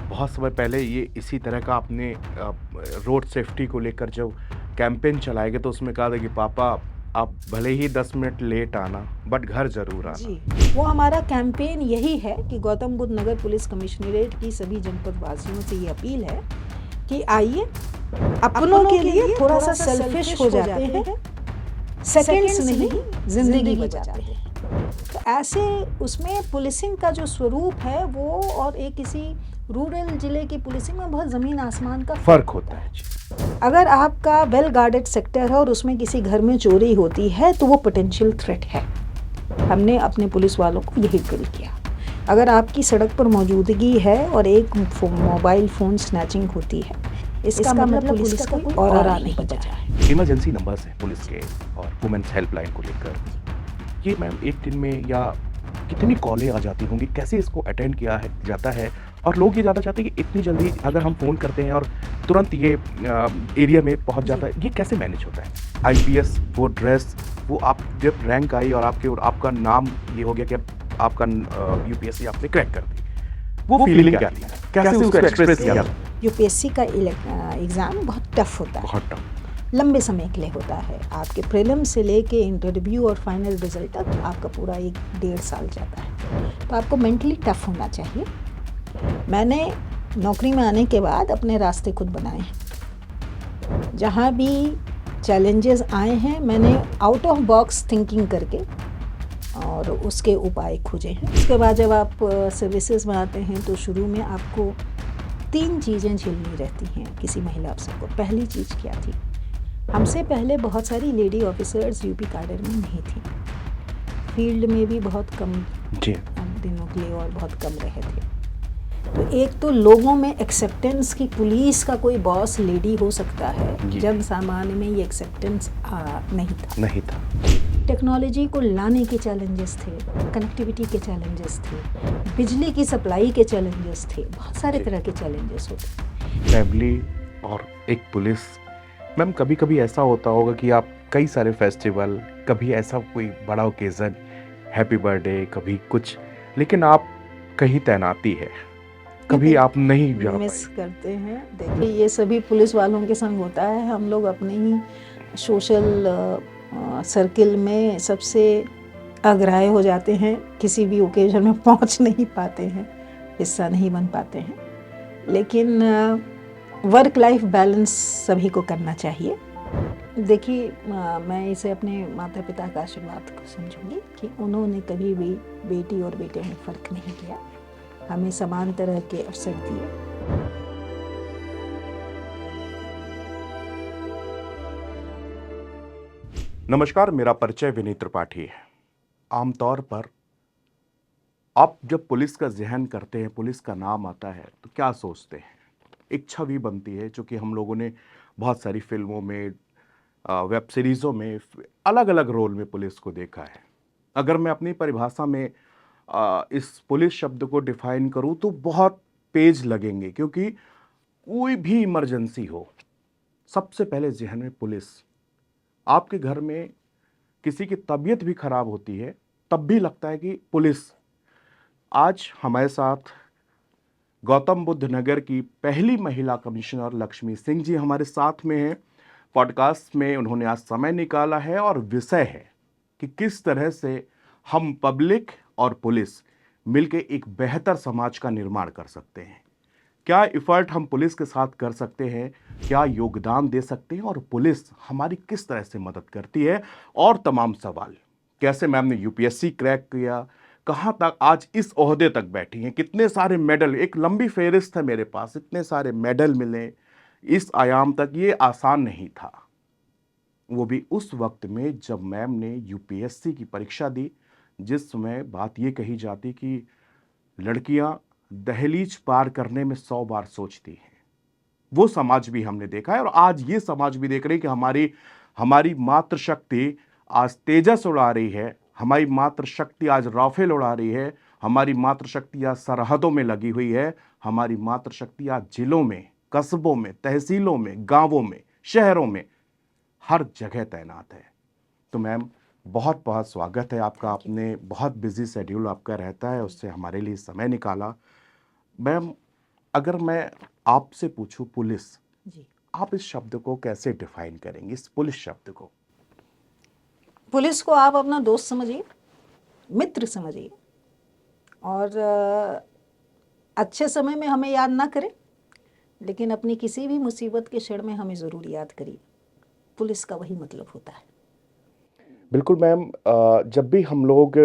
बहुत समय पहले ये इसी तरह का आपने रोड सेफ्टी को लेकर जब कैंपेन चलाए गए तो उसमें कहा था कि पापा आप भले ही 10 मिनट लेट आना बट घर ज़रूर आना। जी, वो हमारा कैंपेन यही है कि गौतम बुद्ध नगर पुलिस कमिश्नरेट की सभी जनपद वासियों से ये अपील है कि आइए, अपनों के लिए थोड़ा सा सेल्फिश हो जाते हैं, सेकंड्स नहीं जिंदगी बचाते हैं। तो ऐसे उसमें पुलिसिंग का जो स्वरूप है वो और एक किसी रूरल जिले की पुलिसिंग में बहुत ज़मीन आसमान का फ़र्क होता है जी। अगर आपका वेल गार्डेड सेक्टर है और उसमें किसी घर में चोरी होती है तो वो पोटेंशियल थ्रेट है। हमने अपने पुलिस वालों को यही ड्रिल किया। अगर आपकी सड़क पर मौजूदगी है और एक मोबाइल फ़ोन स्नैचिंग होती है, इसका मतलब पुलिस का कोई औरा नहीं बचा है। इमरजेंसी नंबर्स हैं पुलिस के और वुमेन्स हेल्पलाइन को लेकर, ये मैम एक दिन में या कितनी कॉलें आ जाती होंगी, कैसे इसको अटेंड किया है जाता है? और लोग ये जानना चाहते हैं कि इतनी जल्दी अगर हम फ़ोन करते हैं और तुरंत ये एरिया में पहुंच जाता है, ये कैसे मैनेज होता है? आईपीएस वो ड्रेस, वो आप जब रैंक आई और आपका नाम ये हो गया कि अब आपका यूपीएससी आपने क्रैक कर दी, वो फीलिंग क्या थी? कैसे उसको एक्सप्रेस किया? यूपीएससी का एग्ज़ाम बहुत टफ होता है, बहुत टफ। लंबे समय के लिए होता है। आपके प्रीलिम से लेके इंटरव्यू और फाइनल रिजल्ट तक आपका पूरा 1-1.5 साल जाता है, तो आपको मेंटली टफ होना चाहिए। मैंने नौकरी में आने के बाद अपने रास्ते खुद बनाए हैं। जहाँ भी चैलेंजेस आए हैं मैंने आउट ऑफ बॉक्स थिंकिंग करके और उसके उपाय खोजे हैं। उसके बाद जब आप सर्विसेज में आते हैं तो शुरू में आपको 3 चीज़ें झेलनी रहती हैं किसी महिला अफसर को। पहली चीज़ क्या थी? हमसे पहले बहुत सारी लेडी ऑफिसर्स यूपी कैडर में नहीं थी, फील्ड में भी बहुत कम जी। दिनों के लिए और बहुत कम रहे थे। तो एक तो लोगों में एक्सेप्टेंस की पुलिस का कोई बॉस लेडी हो सकता है, जब सामान्य में ये एक्सेप्टेंस नहीं था। टेक्नोलॉजी को लाने के चैलेंजेस थे, कनेक्टिविटी के चैलेंजेस थे, बिजली की सप्लाई के चैलेंजेस थे, बहुत सारे तरह के चैलेंजेस होते। फैमिली और एक पुलिस, मैम कभी कभी ऐसा होता होगा कि आप कई सारे फेस्टिवल, कभी ऐसा कोई बड़ा ओकेज़न, हैप्पी बर्थडे, कभी कुछ, लेकिन आप कहीं तैनाती है, कभी आप नहीं जा मिस पाए। करते हैं। देखिए ये सभी पुलिस वालों के संग होता है। हम लोग अपने ही सोशल सर्किल में सबसे अग्राह्य हो जाते हैं, किसी भी ओकेजन में पहुंच नहीं पाते हैं, हिस्सा नहीं बन पाते हैं। लेकिन वर्क लाइफ बैलेंस सभी को करना चाहिए। देखिए मैं इसे अपने माता पिता का आशीर्वाद को समझूंगी कि उन्होंने कभी भी बेटी और बेटे में फ़र्क नहीं किया, हमें समान तरह के अवसर दिए। नमस्कार, मेरा परिचय विनीत त्रिपाठी है। आमतौर पर आप जब पुलिस का ज़हन करते हैं, पुलिस का नाम आता है तो क्या सोचते हैं? एक छवि बनती है जो कि हम लोगों ने बहुत सारी फिल्मों में, वेब सीरीज़ों में अलग अलग रोल में पुलिस को देखा है। अगर मैं अपनी परिभाषा में इस पुलिस शब्द को डिफाइन करूं तो बहुत पेज लगेंगे, क्योंकि कोई भी इमरजेंसी हो, सबसे पहले ज़हन में पुलिस। आपके घर में किसी की तबीयत भी खराब होती है तब भी लगता है कि पुलिस। आज हमारे साथ गौतम बुद्ध नगर की पहली महिला कमिश्नर लक्ष्मी सिंह जी हमारे साथ में हैं। पॉडकास्ट में उन्होंने आज समय निकाला है और विषय है कि किस तरह से हम पब्लिक और पुलिस मिलकर एक बेहतर समाज का निर्माण कर सकते हैं। क्या एफर्ट हम पुलिस के साथ कर सकते हैं, क्या योगदान दे सकते हैं और पुलिस हमारी किस तरह से मदद करती है, और तमाम सवाल। कैसे मैम ने यूपीएससी क्रैक किया, कहाँ तक आज इस ओहदे तक बैठी हैं, कितने सारे मेडल, एक लंबी फेहरिस्त है मेरे पास, इतने सारे मेडल मिले इस आयाम तक, ये आसान नहीं था। वो भी उस वक्त में जब मैम ने यूपीएससी की परीक्षा दी, जिस समय बात ये कही जाती कि लड़कियां दहलीज पार करने में 100 बार सोचती हैं। वो समाज भी हमने देखा है और आज ये समाज भी देख रहे हैं कि हमारी हमारी मातृशक्ति आज तेजस उड़ा रही है, हमारी मातृशक्ति आज राफेल उड़ा रही है, हमारी मातृशक्ति आज सरहदों में लगी हुई है, हमारी मातृशक्ति आज जिलों में, कस्बों में, तहसीलों में, गांवों में, शहरों में, हर जगह तैनात है। तो मैम बहुत बहुत स्वागत है आपका। आपने बहुत बिजी शेड्यूल आपका रहता है, उससे हमारे लिए समय निकाला। मैम अगर मैं आपसे पूछूं पुलिस, जी, आप इस शब्द को कैसे डिफाइन करेंगे, इस पुलिस शब्द को? पुलिस को आप अपना दोस्त समझिए, मित्र समझिए, और अच्छे समय में हमें याद ना करें, लेकिन अपनी किसी भी मुसीबत के क्षण में हमें ज़रूर याद करिए। पुलिस का वही मतलब होता है। बिल्कुल मैम, जब भी हम लोग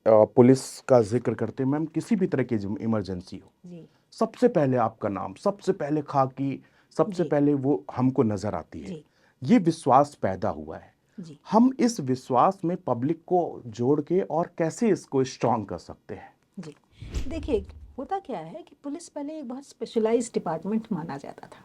पुलिस का जिक्र करते हैं मैम, किसी भी तरह की इमरजेंसी हो, जी, सबसे पहले आपका नाम, सबसे पहले खाकी, सबसे जी, पहले वो हमको नजर आती है। जी, ये विश्वास पैदा हुआ है। जी, हम इस विश्वास में पब्लिक को जोड़ के और कैसे इसको स्ट्रांग कर सकते हैं? जी। देखिए, होता क्या है कि पुलिस पहले एक बहुत स्पेशलाइज्ड डिपार्टमेंट माना जाता था।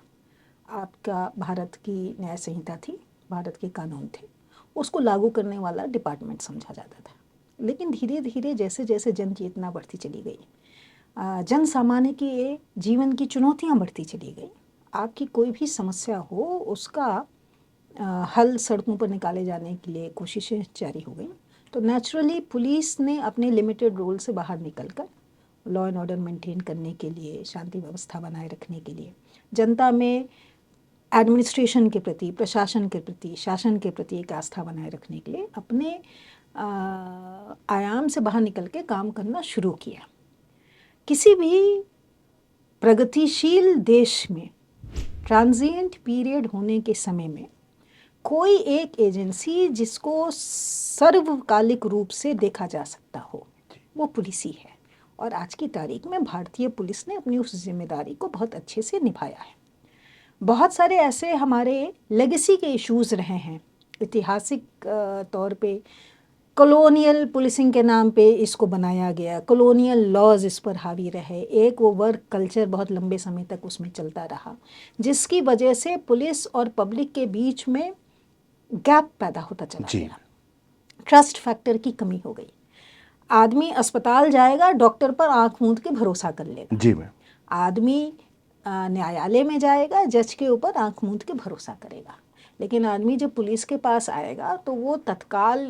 आपका भारत की न्याय संहिता थी, भारत के कानून थे, उसको लागू करने वाला डिपार्टमेंट समझा जाता था। लेकिन धीरे धीरे जैसे जैसे जन चेतना बढ़ती चली गई, जन सामान्य के जीवन की चुनौतियां बढ़ती चली गई, आपकी कोई भी समस्या हो उसका हल सड़कों पर निकाले जाने के लिए कोशिशें जारी हो गई। तो नेचुरली पुलिस ने अपने लिमिटेड रोल से बाहर निकलकर लॉ एंड ऑर्डर मेंटेन करने के लिए, शांति व्यवस्था बनाए रखने के लिए, जनता में एडमिनिस्ट्रेशन के प्रति, प्रशासन के प्रति, शासन के प्रति एक आस्था बनाए रखने के लिए अपने आयाम से बाहर निकल के काम करना शुरू किया। किसी भी प्रगतिशील देश में ट्रांजिएंट पीरियड होने के समय में कोई एक एजेंसी जिसको सर्वकालिक रूप से देखा जा सकता हो, वो पुलिस ही है। और आज की तारीख में भारतीय पुलिस ने अपनी उस जिम्मेदारी को बहुत अच्छे से निभाया है। बहुत सारे ऐसे हमारे लेगेसी के इश्यूज रहे हैं, ऐतिहासिक तौर पे कॉलोनियल पुलिसिंग के नाम पे इसको बनाया गया, कॉलोनियल लॉज इस पर हावी रहे, एक वो वर्क कल्चर बहुत लंबे समय तक उसमें चलता रहा, जिसकी वजह से पुलिस और पब्लिक के बीच में गैप पैदा होता चला जी। गया, ट्रस्ट फैक्टर की कमी हो गई। आदमी अस्पताल जाएगा, डॉक्टर पर आंख मूंद के भरोसा कर लेगा। जी मैम। आदमी न्यायालय में जाएगा, जज के ऊपर आंख मूंद के भरोसा करेगा। लेकिन आदमी जब पुलिस के पास आएगा तो वो तत्काल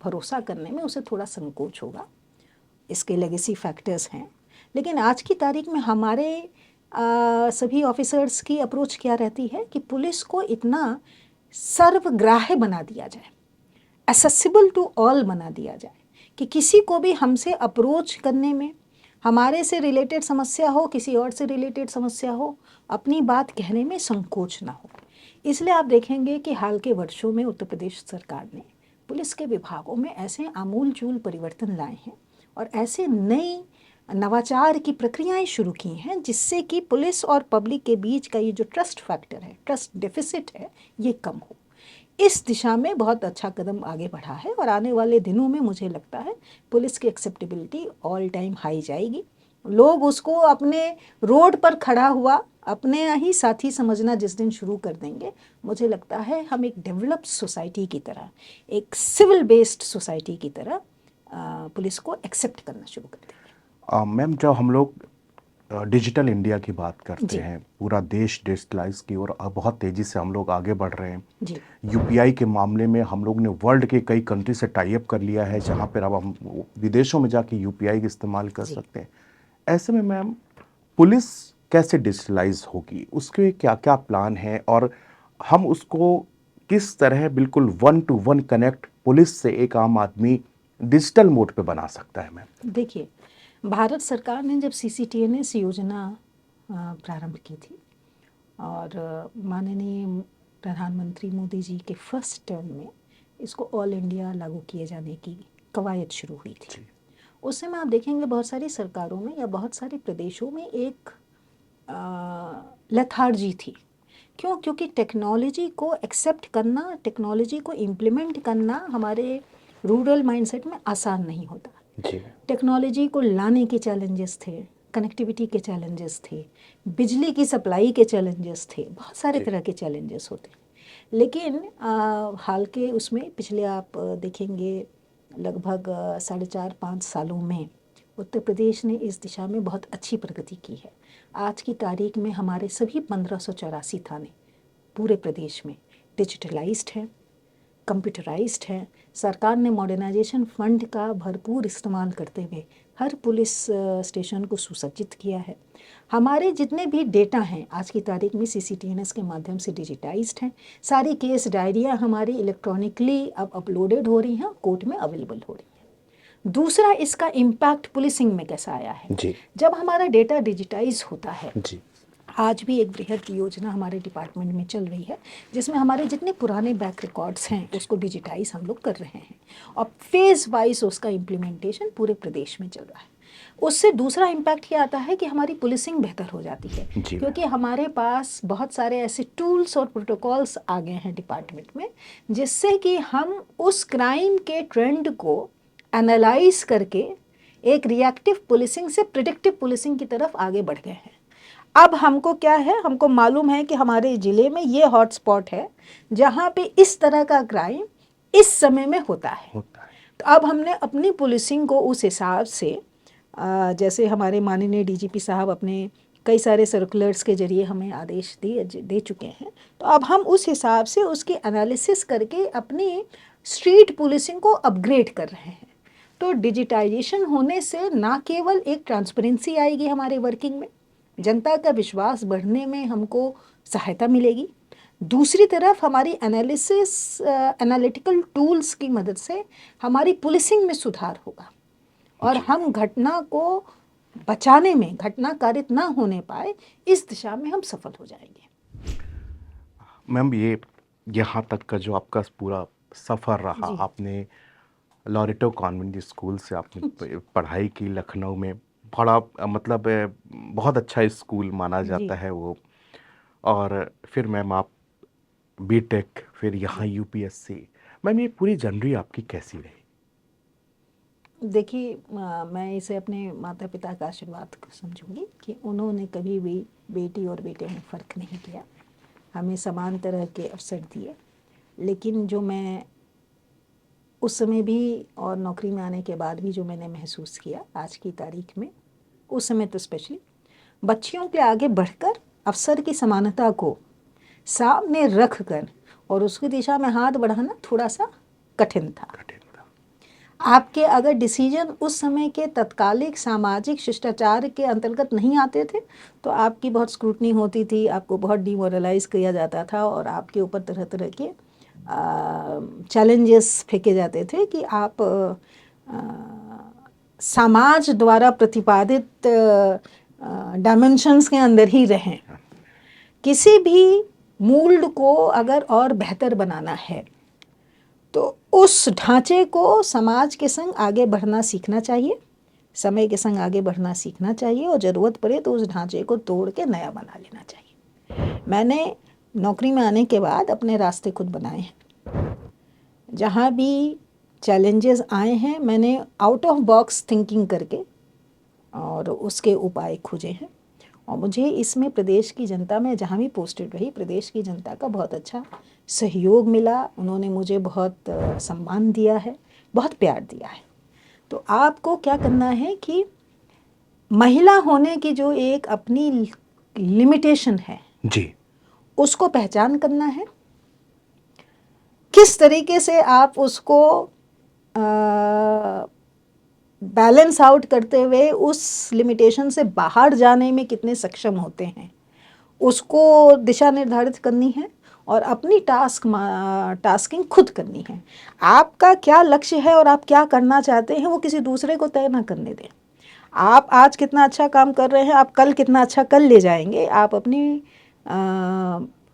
भरोसा करने में उसे थोड़ा संकोच होगा। इसके लेगेसी फैक्टर्स हैं। लेकिन आज की तारीख में हमारे सभी ऑफिसर्स की अप्रोच क्या रहती है कि पुलिस को इतना सर्वग्राह्य बना दिया जाए, एक्सेसिबल टू ऑल बना दिया जाए, कि किसी को भी हमसे अप्रोच करने में, हमारे से रिलेटेड समस्या हो, किसी और से रिलेटेड समस्या हो, अपनी बात कहने में संकोच ना हो। इसलिए आप देखेंगे कि हाल के वर्षों में उत्तर प्रदेश सरकार ने पुलिस के विभागों में ऐसे आमूल-चूल परिवर्तन लाए हैं और ऐसे नई नवाचार की प्रक्रियाएं शुरू की हैं, जिससे कि पुलिस और पब्लिक के बीच का ये जो ट्रस्ट फैक्टर है, ट्रस्ट डेफिसिट है, ये कम हो। इस दिशा में बहुत अच्छा कदम आगे बढ़ा है और आने वाले दिनों में मुझे लगता है पुलिस की एक्सेप्टेबिलिटी ऑल टाइम हाई जाएगी। लोग उसको अपने रोड पर खड़ा हुआ अपने ही साथी समझना जिस दिन शुरू कर देंगे, मुझे लगता है हम एक डेवलप्ड सोसाइटी की तरह, एक सिविल बेस्ड सोसाइटी की तरह पुलिस को एक्सेप्ट करना शुरू कर देंगे। मैम, जब हम लोग डिजिटल इंडिया की बात करते जी, हैं, पूरा देश डिजिटलाइज की ओर बहुत तेज़ी से हम लोग आगे बढ़ रहे हैं। जी, यूपीआई के मामले में हम लोग ने वर्ल्ड के कई कंट्री से टाई अप कर लिया है, जहां पर अब हम विदेशों में जाके यूपीआई का इस्तेमाल कर जी। सकते हैं। ऐसे में मैम, पुलिस कैसे डिजिटलाइज होगी, उसके क्या क्या प्लान हैं, और हम उसको किस तरह बिल्कुल one two one connect police से एक आम आदमी डिजिटल मोड पे बना सकता है मैम? देखिए, भारत सरकार ने जब सीसीटीएनएस योजना प्रारंभ की थी और माननीय प्रधानमंत्री मोदी जी के फर्स्ट टर्म में इसको ऑल इंडिया लागू किए जाने की कवायद शुरू हुई थी। जी। उस समय आप देखेंगे बहुत सारी सरकारों में या बहुत सारे प्रदेशों में एक लेथार्जी थी। क्यों? क्योंकि टेक्नोलॉजी को एक्सेप्ट करना, टेक्नोलॉजी को इम्प्लीमेंट करना हमारे रूरल माइंडसेट में आसान नहीं होता। जी। टेक्नोलॉजी को लाने के चैलेंजेस थे, कनेक्टिविटी के चैलेंजेस थे, बिजली की सप्लाई के चैलेंजेस थे, बहुत सारे जी। तरह के चैलेंजेस होते हैं। लेकिन हाल के उसमें पिछले आप देखेंगे लगभग 4.5-5 सालों में उत्तर प्रदेश ने इस दिशा में बहुत अच्छी प्रगति की है। आज की तारीख में हमारे सभी 1584 थाने पूरे प्रदेश में डिजिटलाइज्ड हैं, कंप्यूटराइज्ड हैं। सरकार ने मॉडर्नाइजेशन फंड का भरपूर इस्तेमाल करते हुए हर पुलिस स्टेशन को सुसज्जित किया है। हमारे जितने भी डेटा हैं आज की तारीख में CCTNS के माध्यम से डिजिटाइज्ड हैं। सारी केस डायरियाँ हमारी इलेक्ट्रॉनिकली अब अपलोडेड हो रही हैं, कोर्ट में अवेलेबल हो रही हैं। दूसरा, इसका इम्पैक्ट पुलिसिंग में कैसा आया है। जी जब हमारा डेटा डिजिटाइज होता है, जी आज भी एक बृहद योजना हमारे डिपार्टमेंट में चल रही है जिसमें हमारे जितने पुराने बैक रिकॉर्ड्स हैं उसको डिजिटाइज हम लोग कर रहे हैं और फेज वाइज उसका इम्प्लीमेंटेशन पूरे प्रदेश में चल रहा है। उससे दूसरा इम्पैक्ट क्या आता है कि हमारी पुलिसिंग बेहतर हो जाती है, जी क्योंकि हमारे पास बहुत सारे ऐसे टूल्स और प्रोटोकॉल्स आ गए हैं डिपार्टमेंट में, जिससे कि हम उस क्राइम के ट्रेंड को एनालाइज करके एक रिएक्टिव पुलिसिंग से प्रिडिक्टिव पुलिसिंग की तरफ आगे बढ़ गए हैं। अब हमको क्या है, हमको मालूम है कि हमारे ज़िले में ये हॉटस्पॉट है जहाँ पे इस तरह का क्राइम इस समय में होता है। तो अब हमने अपनी पुलिसिंग को उस हिसाब से जैसे हमारे माननीय DGP साहब अपने कई सारे सर्कुलर्स के जरिए हमें आदेश दे चुके हैं, तो अब हम उस हिसाब से उसकी एनालिसिस करके अपनी स्ट्रीट पुलिसिंग को अपग्रेड कर रहे हैं। तो डिजिटाइजेशन होने से ना केवल एक ट्रांसपेरेंसी आएगी हमारे वर्किंग में, जनता का विश्वास बढ़ने में हमको सहायता मिलेगी, दूसरी तरफ हमारी एनालिटिकल टूल्स की मदद से हमारी पुलिसिंग में सुधार होगा और हम घटना को बचाने में, घटना कारित ना होने पाए, इस दिशा में हम सफल हो जाएंगे। मैम, ये यहाँ तक का जो आपका पूरा सफ़र रहा, आपने लॉरेटो कॉन्वेंट स्कूल से आपने पढ़ाई की लखनऊ में, बड़ा मतलब बहुत अच्छा स्कूल माना जाता है वो, और फिर मैम आप बीटेक, फिर यहाँ UPSC। मैम, ये पूरी जर्नी आपकी कैसी रही? देखिए, मैं इसे अपने माता पिता का आशीर्वाद समझूंगी कि उन्होंने कभी भी बेटी और बेटे में फ़र्क नहीं किया, हमें समान तरह के अवसर दिए। लेकिन जो मैं उस समय भी और नौकरी में आने के बाद भी जो मैंने महसूस किया आज की तारीख में, उस समय तो स्पेशली बच्चियों के आगे बढ़कर अवसर की समानता को सामने रख कर और उसकी दिशा में हाथ बढ़ाना थोड़ा सा कठिन था। आपके अगर डिसीजन उस समय के तत्कालिक सामाजिक शिष्टाचार के अंतर्गत नहीं आते थे तो आपकी बहुत स्क्रूटनी होती थी, आपको बहुत डिमोरलाइज किया जाता था और आपके ऊपर तरह तरह के चैलेंजेस फेंके जाते थे कि आप समाज द्वारा प्रतिपादित डायमेंशंस के अंदर ही रहें। किसी भी मोल्ड को अगर और बेहतर बनाना है तो उस ढांचे को समाज के संग आगे बढ़ना सीखना चाहिए, समय के संग आगे बढ़ना सीखना चाहिए और ज़रूरत पड़े तो उस ढांचे को तोड़ के नया बना लेना चाहिए। मैंने नौकरी में आने के बाद अपने रास्ते खुद बनाए हैं। जहाँ भी चैलेंजेस आए हैं मैंने आउट ऑफ बॉक्स थिंकिंग करके और उसके उपाय खोजे हैं और मुझे इसमें प्रदेश की जनता में जहाँ भी पोस्टेड रही, प्रदेश की जनता का बहुत अच्छा सहयोग मिला। उन्होंने मुझे बहुत सम्मान दिया है, बहुत प्यार दिया है। तो आपको क्या करना है कि महिला होने की जो एक अपनी लिमिटेशन है जी, उसको पहचान करना है, किस तरीके से आप उसको बैलेंस आउट करते हुए उस लिमिटेशन से बाहर जाने में कितने सक्षम होते हैं, उसको दिशा निर्धारित करनी है और अपनी टास्किंग खुद करनी है। आपका क्या लक्ष्य है और आप क्या करना चाहते हैं वो किसी दूसरे को तय ना करने दें। आप आज कितना अच्छा काम कर रहे हैं, आप कल कितना अच्छा कर ले जाएंगे। आप अपनी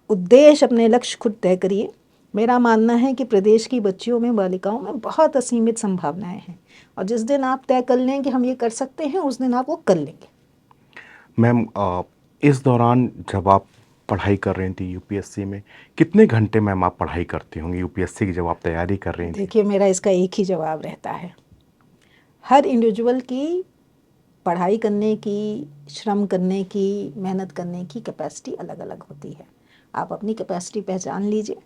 उद्देश्य, अपने लक्ष्य खुद तय करिए। मेरा मानना है कि प्रदेश की बच्चियों में, बालिकाओं में बहुत असीमित संभावनाएं हैं और जिस दिन आप तय कर लें कि हम ये कर सकते हैं उस दिन आप वो कर लेंगे। मैम, इस दौरान जब आप पढ़ाई कर रही थी UPSC में, कितने घंटे मैम आप पढ़ाई करती होंगी UPSC की जब आप तैयारी कर रही थी? देखिए, मेरा इसका एक ही जवाब रहता है, हर इंडिविजुअल की पढ़ाई करने की, श्रम करने की, मेहनत करने की कैपेसिटी अलग अलग होती है। आप अपनी कैपेसिटी पहचान लीजिए,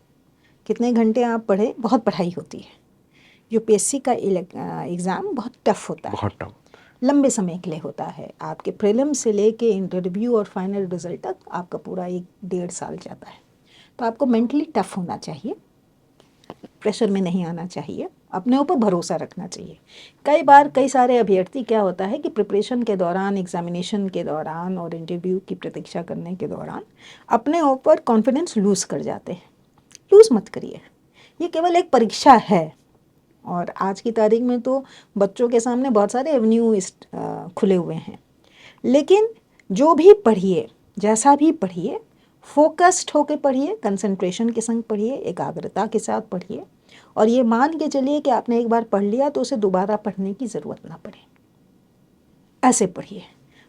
कितने घंटे आप पढ़े। बहुत पढ़ाई होती है, UPSC का एग्ज़ाम बहुत टफ होता है, बहुत टफ, लंबे समय के लिए होता है। आपके प्रीलिम से लेके इंटरव्यू और फाइनल रिजल्ट तक आपका पूरा 1-1.5 साल जाता है। तो आपको मेंटली टफ होना चाहिए, प्रेशर में नहीं आना चाहिए, अपने ऊपर भरोसा रखना चाहिए। कई बार कई सारे अभ्यर्थी क्या होता है कि प्रिपरेशन के दौरान, एग्जामिनेशन के दौरान और इंटरव्यू की प्रतीक्षा करने के दौरान अपने ऊपर कॉन्फिडेंस लूज़ कर जाते हैं। लूज़ मत करिए, ये केवल एक परीक्षा है। और आज की तारीख में तो बच्चों के सामने बहुत सारे एवेन्यू खुले हुए हैं। लेकिन जो भी पढ़िए, जैसा भी पढ़िए, फोकस्ड होकर पढ़िए, कंसंट्रेशन के संग पढ़िए, एकाग्रता के साथ पढ़िए, और ये मान के चलिए कि आपने एक बार पढ़ लिया तो उसे दोबारा पढ़ने की ज़रूरत ना पड़े, ऐसे पढ़िए।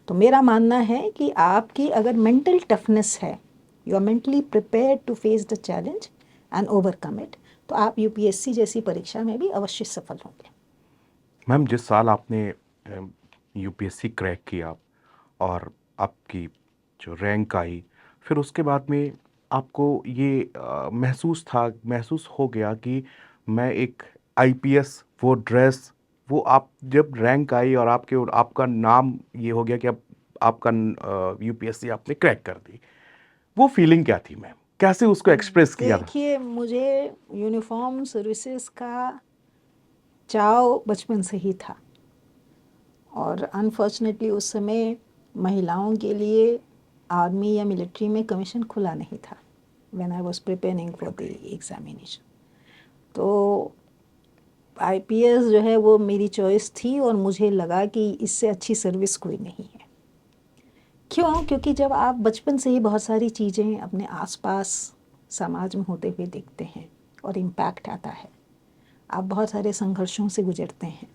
तो मेरा मानना है कि आपकी अगर मेंटल टफनेस है, you are mentally prepared to face the challenge and overcome it, तो आप यूपीएससी जैसी परीक्षा में भी अवश्य सफल होंगे। मैम, जिस साल आपने यूपीएससी क्रैक किया और आपकी जो रैंक आई, फिर उसके बाद में आपको ये महसूस हो गया कि मैं एक आईपीएस, वो ड्रेस, वो आप जब रैंक आई और आपका नाम ये हो गया कि अब आपका यूपीएससी आपने क्रैक कर दी, वो फीलिंग क्या थी मैम? कैसे उसको एक्सप्रेस किया था? देखिए, मुझे यूनिफॉर्म सर्विसेज का चाव बचपन से ही था, और अनफॉर्चुनेटली उस समय महिलाओं के लिए आर्मी या मिलिट्री में कमीशन खुला नहीं था when I was preparing for the examination. तो आईपीएस जो है वो मेरी चॉइस थी, और मुझे लगा कि इससे अच्छी सर्विस कोई नहीं है। क्यों? क्योंकि जब आप बचपन से ही बहुत सारी चीज़ें अपने आसपास समाज में होते हुए देखते हैं और इम्पैक्ट आता है, आप बहुत सारे संघर्षों से गुजरते हैं,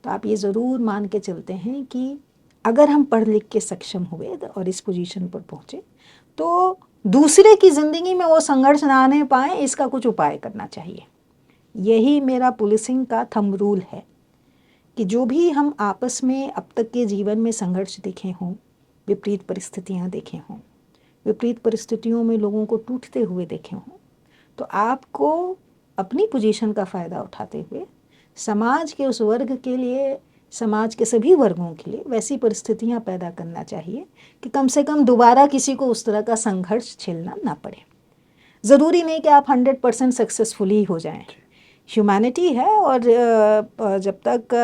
तो आप ये ज़रूर मान के चलते हैं कि अगर हम पढ़ लिख के सक्षम हुए और इस पोजीशन पर पहुँचे, तो दूसरे की ज़िंदगी में वो संघर्ष ना आने पाए, इसका कुछ उपाय करना चाहिए। यही मेरा पुलिसिंग का थंब रूल है कि जो भी हम आपस में अब तक के जीवन में संघर्ष देखे हों, विपरीत परिस्थितियाँ देखे हों, विपरीत परिस्थितियों में लोगों को टूटते हुए देखे हों, तो आपको अपनी पोजीशन का फ़ायदा उठाते हुए समाज के उस वर्ग के लिए, समाज के सभी वर्गों के लिए वैसी परिस्थितियाँ पैदा करना चाहिए कि कम से कम दोबारा किसी को उस तरह का संघर्ष झेलना ना पड़े। ज़रूरी नहीं कि आप 100% सक्सेसफुल ही हो जाएं। ह्यूमैनिटी है, और जब तक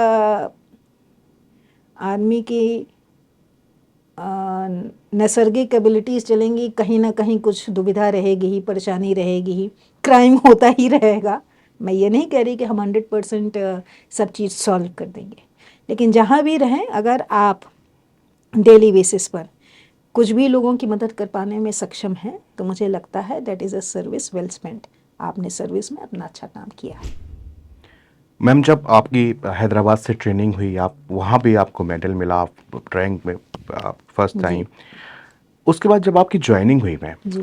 आदमी की नैसर्गिक एबिलिटीज़ चलेंगी, कहीं ना कहीं कुछ दुविधा रहेगी ही, परेशानी रहेगी ही, क्राइम होता ही रहेगा। मैं ये नहीं कह रही कि हम 100% सब चीज़ सॉल्व कर देंगे, लेकिन जहाँ भी रहें, अगर आप डेली बेसिस पर कुछ भी लोगों की मदद कर पाने में सक्षम हैं, तो मुझे लगता है that is a service well spent. आपने सर्विस में अपना अच्छा काम किया है। मैम, जब आपकी हैदराबाद से ट्रेनिंग हुई, आप वहाँ भी आपको मेडल मिला, आप रैंक में फर्स्ट आई, जी उसके बाद जब आपकी ज्वाइनिंग हुई मैम, जी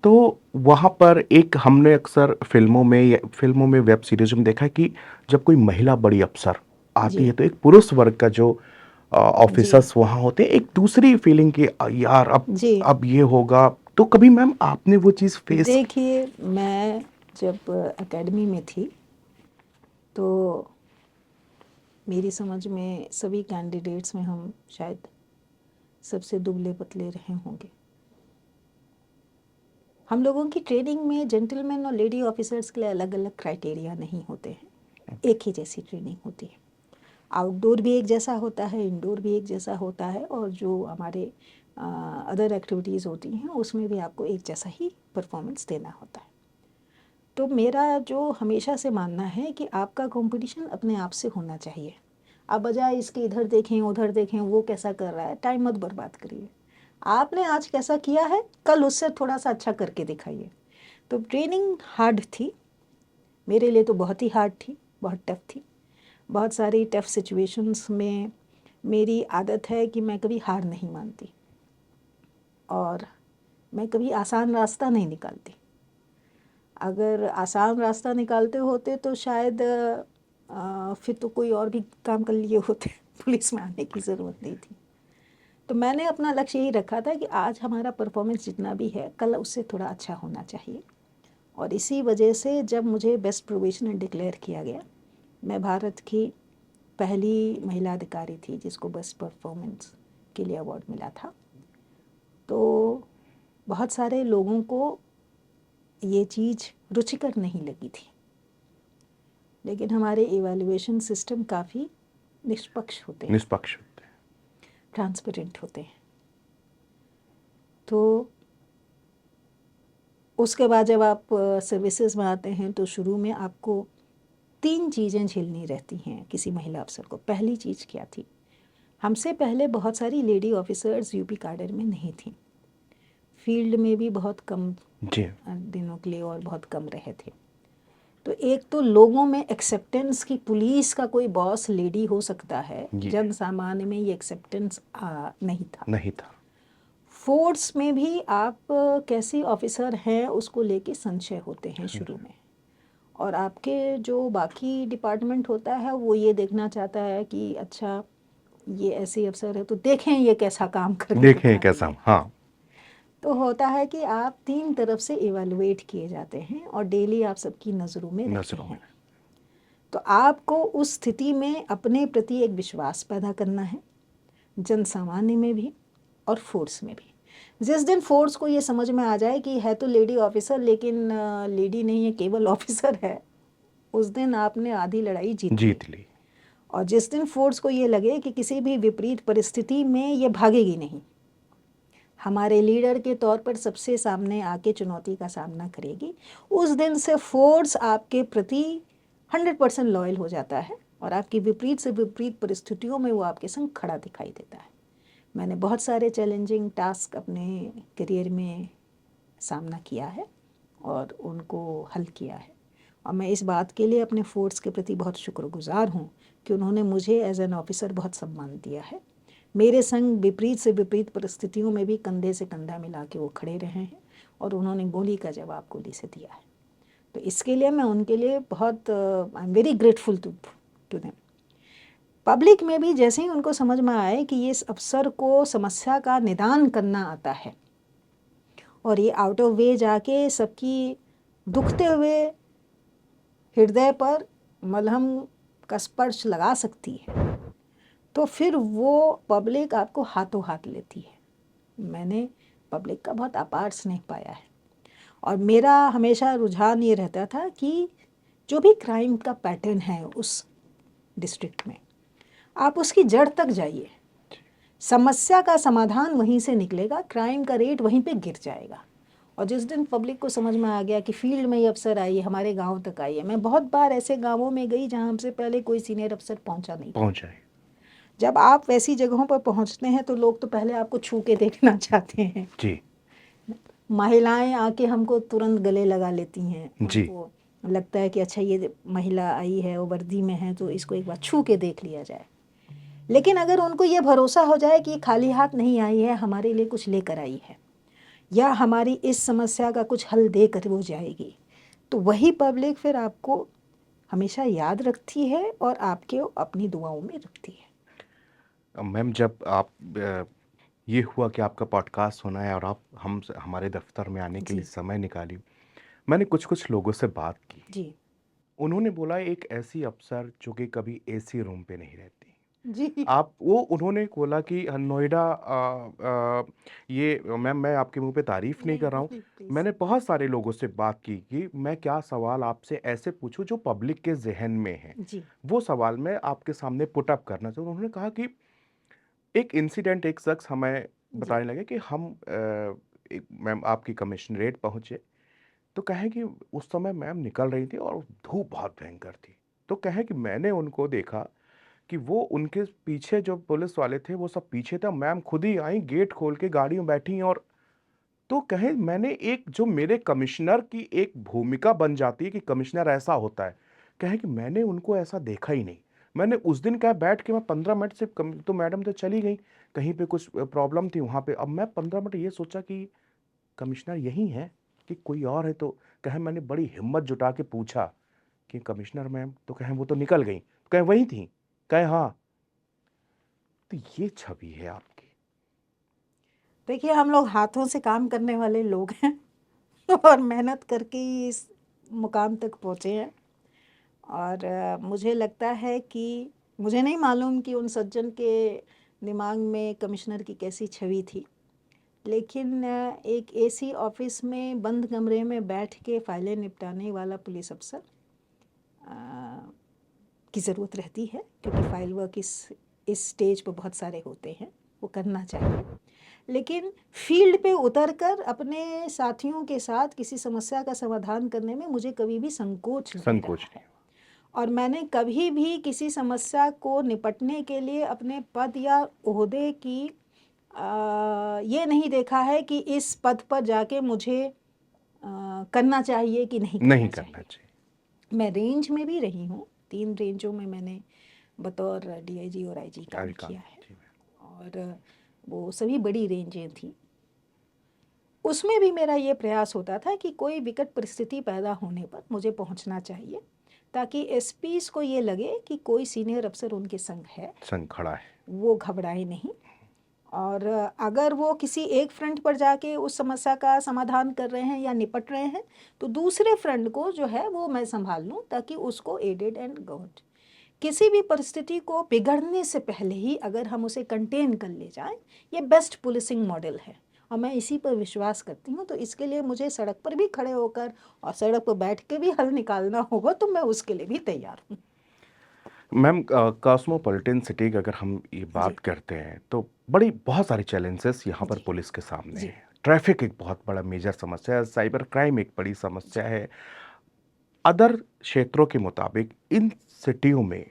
तो वहाँ पर एक हमने अक्सर फिल्मों में वेब सीरीज में देखा है कि जब कोई महिला बड़ी अफसर आती जी है तो एक पुरुष वर्ग का जो जी ऑफिसर्स वहाँ होते हैं, एक दूसरी फीलिंग की यार जी अब ये होगा। तो कभी मैम आपने वो चीज़ फेस? देखिए, मैं जब एकेडमी में थी, तो मेरी समझ में सभी कैंडिडेट्स में हम शायद सबसे दुबले पतले रहे होंगे। हम लोगों की ट्रेनिंग में जेंटलमैन और लेडी ऑफिसर्स के लिए अलग अलग क्राइटेरिया नहीं होते हैं, एक ही जैसी ट्रेनिंग होती है। आउटडोर भी एक जैसा होता है, इंडोर भी एक जैसा होता है, और जो हमारे अदर एक्टिविटीज़ होती हैं उसमें भी आपको एक जैसा ही परफॉर्मेंस देना होता है। तो मेरा जो हमेशा से मानना है कि आपका कंपटीशन अपने आप से होना चाहिए। आप बजाय इसके इधर देखें उधर देखें, वो कैसा कर रहा है, टाइम मत बर्बाद करिए। आपने आज कैसा किया है, कल उससे थोड़ा सा अच्छा करके दिखाइए। तो ट्रेनिंग हार्ड थी, मेरे लिए तो बहुत ही हार्ड थी, बहुत टफ थी। बहुत सारी टफ सिचुएशंस में मेरी आदत है कि मैं कभी हार नहीं मानती, और मैं कभी आसान रास्ता नहीं निकालती। अगर आसान रास्ता निकालते होते तो शायद फिर तो कोई और भी काम कर लिए होते, पुलिस में आने की ज़रूरत नहीं थी। तो मैंने अपना लक्ष्य यही रखा था कि आज हमारा परफॉर्मेंस जितना भी है, कल उससे थोड़ा अच्छा होना चाहिए। और इसी वजह से जब मुझे बेस्ट प्रोबेशनर डिक्लेयर किया गया, मैं भारत की पहली महिला अधिकारी थी जिसको बेस्ट परफॉर्मेंस के लिए अवार्ड मिला था। तो बहुत सारे लोगों को ये चीज़ रुचिकर नहीं लगी थी, लेकिन हमारे इवैल्यूएशन सिस्टम काफ़ी निष्पक्ष होते हैं, निष्पक्ष होते हैं। ट्रांसपेरेंट होते हैं। तो उसके बाद जब आप सर्विसेज में आते हैं तो शुरू में आपको 3 चीज़ें झेलनी रहती हैं किसी महिला अफसर को। पहली चीज़ क्या थी, हमसे पहले बहुत सारी लेडी ऑफिसर्स यूपी कैडर में नहीं थीं, फील्ड में भी बहुत कम जी। दिनों के लिए और बहुत कम रहे थे। तो एक तो लोगों में एक्सेप्टेंस की पुलिस का कोई बॉस लेडी हो सकता है, जी। जन सामान्य में ये एक्सेप्टेंस नहीं था। फोर्स में भी आप कैसी ऑफिसर हैं उसको लेके संशय होते हैं शुरू में, और आपके जो बाकी डिपार्टमेंट होता है वो ये देखना चाहता है कि अच्छा ये ऐसे अफसर है तो देखें ये कैसा काम करके देखें दिखाती कैसा। है। हाँ। तो होता है कि आप 3 तरफ से इवैल्यूएट किए जाते हैं और डेली आप सबकी नज़रों में रहते नजरों में। हैं। तो आपको उस स्थिति में अपने प्रति एक विश्वास पैदा करना है, जन सामान्य में भी और फोर्स में भी। जिस दिन फोर्स को ये समझ में आ जाए कि है तो लेडी ऑफिसर लेकिन लेडी नहीं है, केवल ऑफिसर है, उस दिन आपने आधी लड़ाई जीत ली। और जिस दिन फोर्स को ये लगे कि किसी भी विपरीत परिस्थिति में ये भागेगी नहीं, हमारे लीडर के तौर पर सबसे सामने आके चुनौती का सामना करेगी, उस दिन से फोर्स आपके प्रति 100% लॉयल हो जाता है और आपकी विपरीत से विपरीत परिस्थितियों में वो आपके संग खड़ा दिखाई देता है। मैंने बहुत सारे चैलेंजिंग टास्क अपने करियर में सामना किया है और उनको हल किया है, और मैं इस बात के लिए अपने फोर्स के प्रति बहुत शुक्रगुजार हूँ कि उन्होंने मुझे एज एन ऑफिसर बहुत सम्मान दिया है। मेरे संग विपरीत से विपरीत परिस्थितियों में भी कंधे से कंधा मिला के वो खड़े रहे हैं और उन्होंने गोली का जवाब गोली से दिया है। तो इसके लिए मैं उनके लिए बहुत I am very grateful to them. Public में भी जैसे ही उनको समझ में आए कि ये इस अफसर को समस्या का निदान करना आता है और ये आउट ऑफ वे जाके सबकी दुखते हुए हृदय पर मलहम का स्पर्श लगा सकती है, तो फिर वो पब्लिक आपको हाथों हाथ लेती है। मैंने पब्लिक का बहुत अपार स्नेह पाया है और मेरा हमेशा रुझान ये रहता था कि जो भी क्राइम का पैटर्न है उस डिस्ट्रिक्ट में, आप उसकी जड़ तक जाइए, समस्या का समाधान वहीं से निकलेगा, क्राइम का रेट वहीं पे गिर जाएगा। और जिस दिन पब्लिक को समझ में आ गया कि फील्ड में ये अफसर आई है, हमारे गांव तक आई है, मैं बहुत बार ऐसे गांवों में गई जहां हमसे पहले कोई सीनियर अफसर पहुंचा नहीं था। जब आप वैसी जगहों पर पहुंचते हैं तो लोग तो पहले आपको छू के देखना चाहते हैं जी। महिलाएं आके हमको तुरंत गले लगा लेती हैं, जी। उनको लगता है कि अच्छा ये महिला आई है, वो वर्दी में है, तो इसको एक बार छू के देख लिया जाए। लेकिन अगर उनको ये भरोसा हो जाए कि खाली हाथ नहीं आई है, हमारे लिए कुछ लेकर आई है या हमारी इस समस्या का कुछ हल दे कर वो जाएगी, तो वही पब्लिक फिर आपको हमेशा याद रखती है और आपके अपनी दुआओं में रखती है। मैम, जब आप ये हुआ कि आपका पॉडकास्ट होना है और आप हमारे दफ्तर में आने के लिए समय निकाली, मैंने कुछ लोगों से बात की जी। उन्होंने बोला एक ऐसी अफसर जो कि कभी एसी रूम पे नहीं रहती। जी। उन्होंने बोला कि नोएडा, ये मैम मैं आपके मुंह पे तारीफ नहीं कर रहा हूँ, मैंने बहुत सारे लोगों से बात की कि मैं क्या सवाल आपसे ऐसे पूछूं जो पब्लिक के जहन में है, वो सवाल मैं आपके सामने पुट अप करना चाहूँ। उन्होंने कहा कि एक इंसिडेंट, एक शख्स हमें बताने लगे कि मैम आपकी कमिश्नरेट पहुंचे तो कहें कि उस समय मैम निकल रही थी और धूप बहुत भयंकर थी। तो कहें कि मैंने उनको देखा कि वो उनके पीछे जो पुलिस वाले थे वो सब पीछे थे, मैम खुद ही आई, गेट खोल के गाड़ी में बैठी। और तो कहें मैंने एक जो मेरे कमिश्नर की एक भूमिका बन जाती है कि कमिश्नर ऐसा होता है, कहें कि मैंने उनको ऐसा देखा ही नहीं। मैंने उस दिन क्या बैठ के मैं 15 मिनट से तो मैडम तो चली गई, कहीं पे कुछ प्रॉब्लम थी वहाँ पे। अब मैं 15 मिनट ये सोचा कि कमिश्नर यही है कि कोई और है। तो कहें मैंने बड़ी हिम्मत जुटा के पूछा कि कमिश्नर मैम, तो कहें वो तो निकल गई, कहें वही थी, कहें हाँ। तो ये छवि है आपकी। देखिए हम लोग हाथों से काम करने वाले लोग हैं और मेहनत करके ही इस मुकाम तक पहुँचे हैं। और मुझे लगता है कि मुझे नहीं मालूम कि उन सज्जन के दिमाग में कमिश्नर की कैसी छवि थी, लेकिन एक एसी ऑफिस में बंद कमरे में बैठ के फाइलें निपटाने वाला पुलिस अफसर की ज़रूरत रहती है, क्योंकि फाइल वर्क इस स्टेज पर बहुत सारे होते हैं, वो करना चाहिए। लेकिन फील्ड पे उतरकर अपने साथियों के साथ किसी समस्या का समाधान करने में मुझे कभी भी संकोच नहीं रहा है। और मैंने कभी भी किसी समस्या को निपटने के लिए अपने पद या ओहदे की ये नहीं देखा है कि इस पद पर जाके मुझे करना चाहिए कि नहीं करना चाहिए। मैं रेंज में भी रही हूँ, 3 रेंजों में मैंने बतौर डीआईजी और आईजी काम किया है, और वो सभी बड़ी रेंजें थी। उसमें भी मेरा ये प्रयास होता था कि कोई विकट परिस्थिति पैदा होने पर मुझे पहुंचना चाहिए, ताकि एसपीज को ये लगे कि कोई सीनियर अफसर उनके संग खड़ा है, वो घबराए नहीं। और अगर वो किसी एक फ्रंट पर जाके उस समस्या का समाधान कर रहे हैं या निपट रहे हैं, तो दूसरे फ्रंट को जो है वो मैं संभाल लूँ, ताकि उसको एडेड एंड गवर्ड। किसी भी परिस्थिति को बिगड़ने से पहले ही अगर हम उसे कंटेन कर ले जाएं, ये बेस्ट पुलिसिंग मॉडल है, और मैं इसी पर विश्वास करती हूँ। तो इसके लिए मुझे सड़क पर भी खड़े होकर और सड़क पर बैठ के भी हल निकालना होगा, तो मैं उसके लिए भी तैयार हूँ। मैम, कॉस्मोपॉलिटन सिटी की अगर हम ये बात करते हैं तो बहुत सारे चैलेंजेस यहाँ पर पुलिस के सामने हैं। ट्रैफिक एक बहुत बड़ा मेजर समस्या है, साइबर क्राइम एक बड़ी समस्या है। अदर क्षेत्रों के मुताबिक इन सिटियों में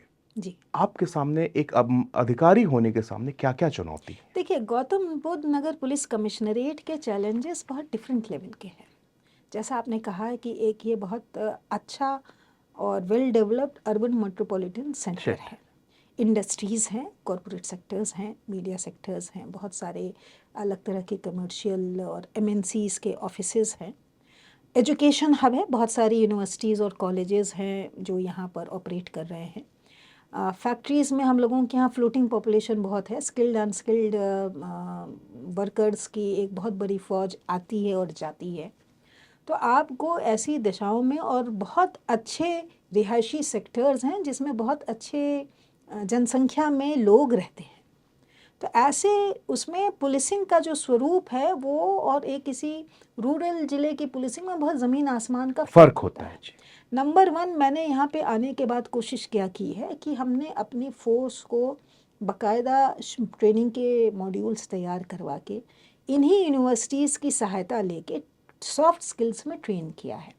आपके सामने एक अधिकारी होने के सामने क्या क्या चुनौती है? देखिए, गौतम बुद्ध नगर पुलिस कमिश्नरेट के चैलेंजेस बहुत डिफरेंट लेवल के हैं। जैसा आपने कहा है कि एक ये बहुत अच्छा और well developed urban metropolitan centre है। इंडस्ट्रीज़ हैं, कॉरपोरेट सेक्टर्स हैं, मीडिया सेक्टर्स हैं, बहुत सारे अलग तरह के कमर्शियल और एमएनसीज़ के ऑफिसेज़ हैं। एजुकेशन हब है, बहुत सारी यूनिवर्सिटीज़ और कॉलेजेस हैं जो यहाँ पर ऑपरेट कर रहे हैं। फैक्ट्रीज़ में हम लोगों के यहाँ फ्लोटिंग पॉपुलेशन बहुत है, स्किल्ड अनस्किल्ड वर्कर्स की एक बहुत बड़ी फ़ौज आती है और जाती है। तो आपको ऐसी दिशाओं में, और बहुत अच्छे रिहायशी सेक्टर्स हैं जिसमें बहुत अच्छे जनसंख्या में लोग रहते हैं, तो ऐसे उसमें पुलिसिंग का जो स्वरूप है वो और एक किसी रूरल ज़िले की पुलिसिंग में बहुत ज़मीन आसमान का फ़र्क होता है। नंबर 1, मैंने यहाँ पे आने के बाद कोशिश क्या की है कि हमने अपनी फ़ोर्स को बाकायदा ट्रेनिंग के मॉड्यूल्स तैयार करवा के इन्हीं यूनिवर्सिटीज़ की सहायता लेके सॉफ्ट स्किल्स में ट्रेन किया है।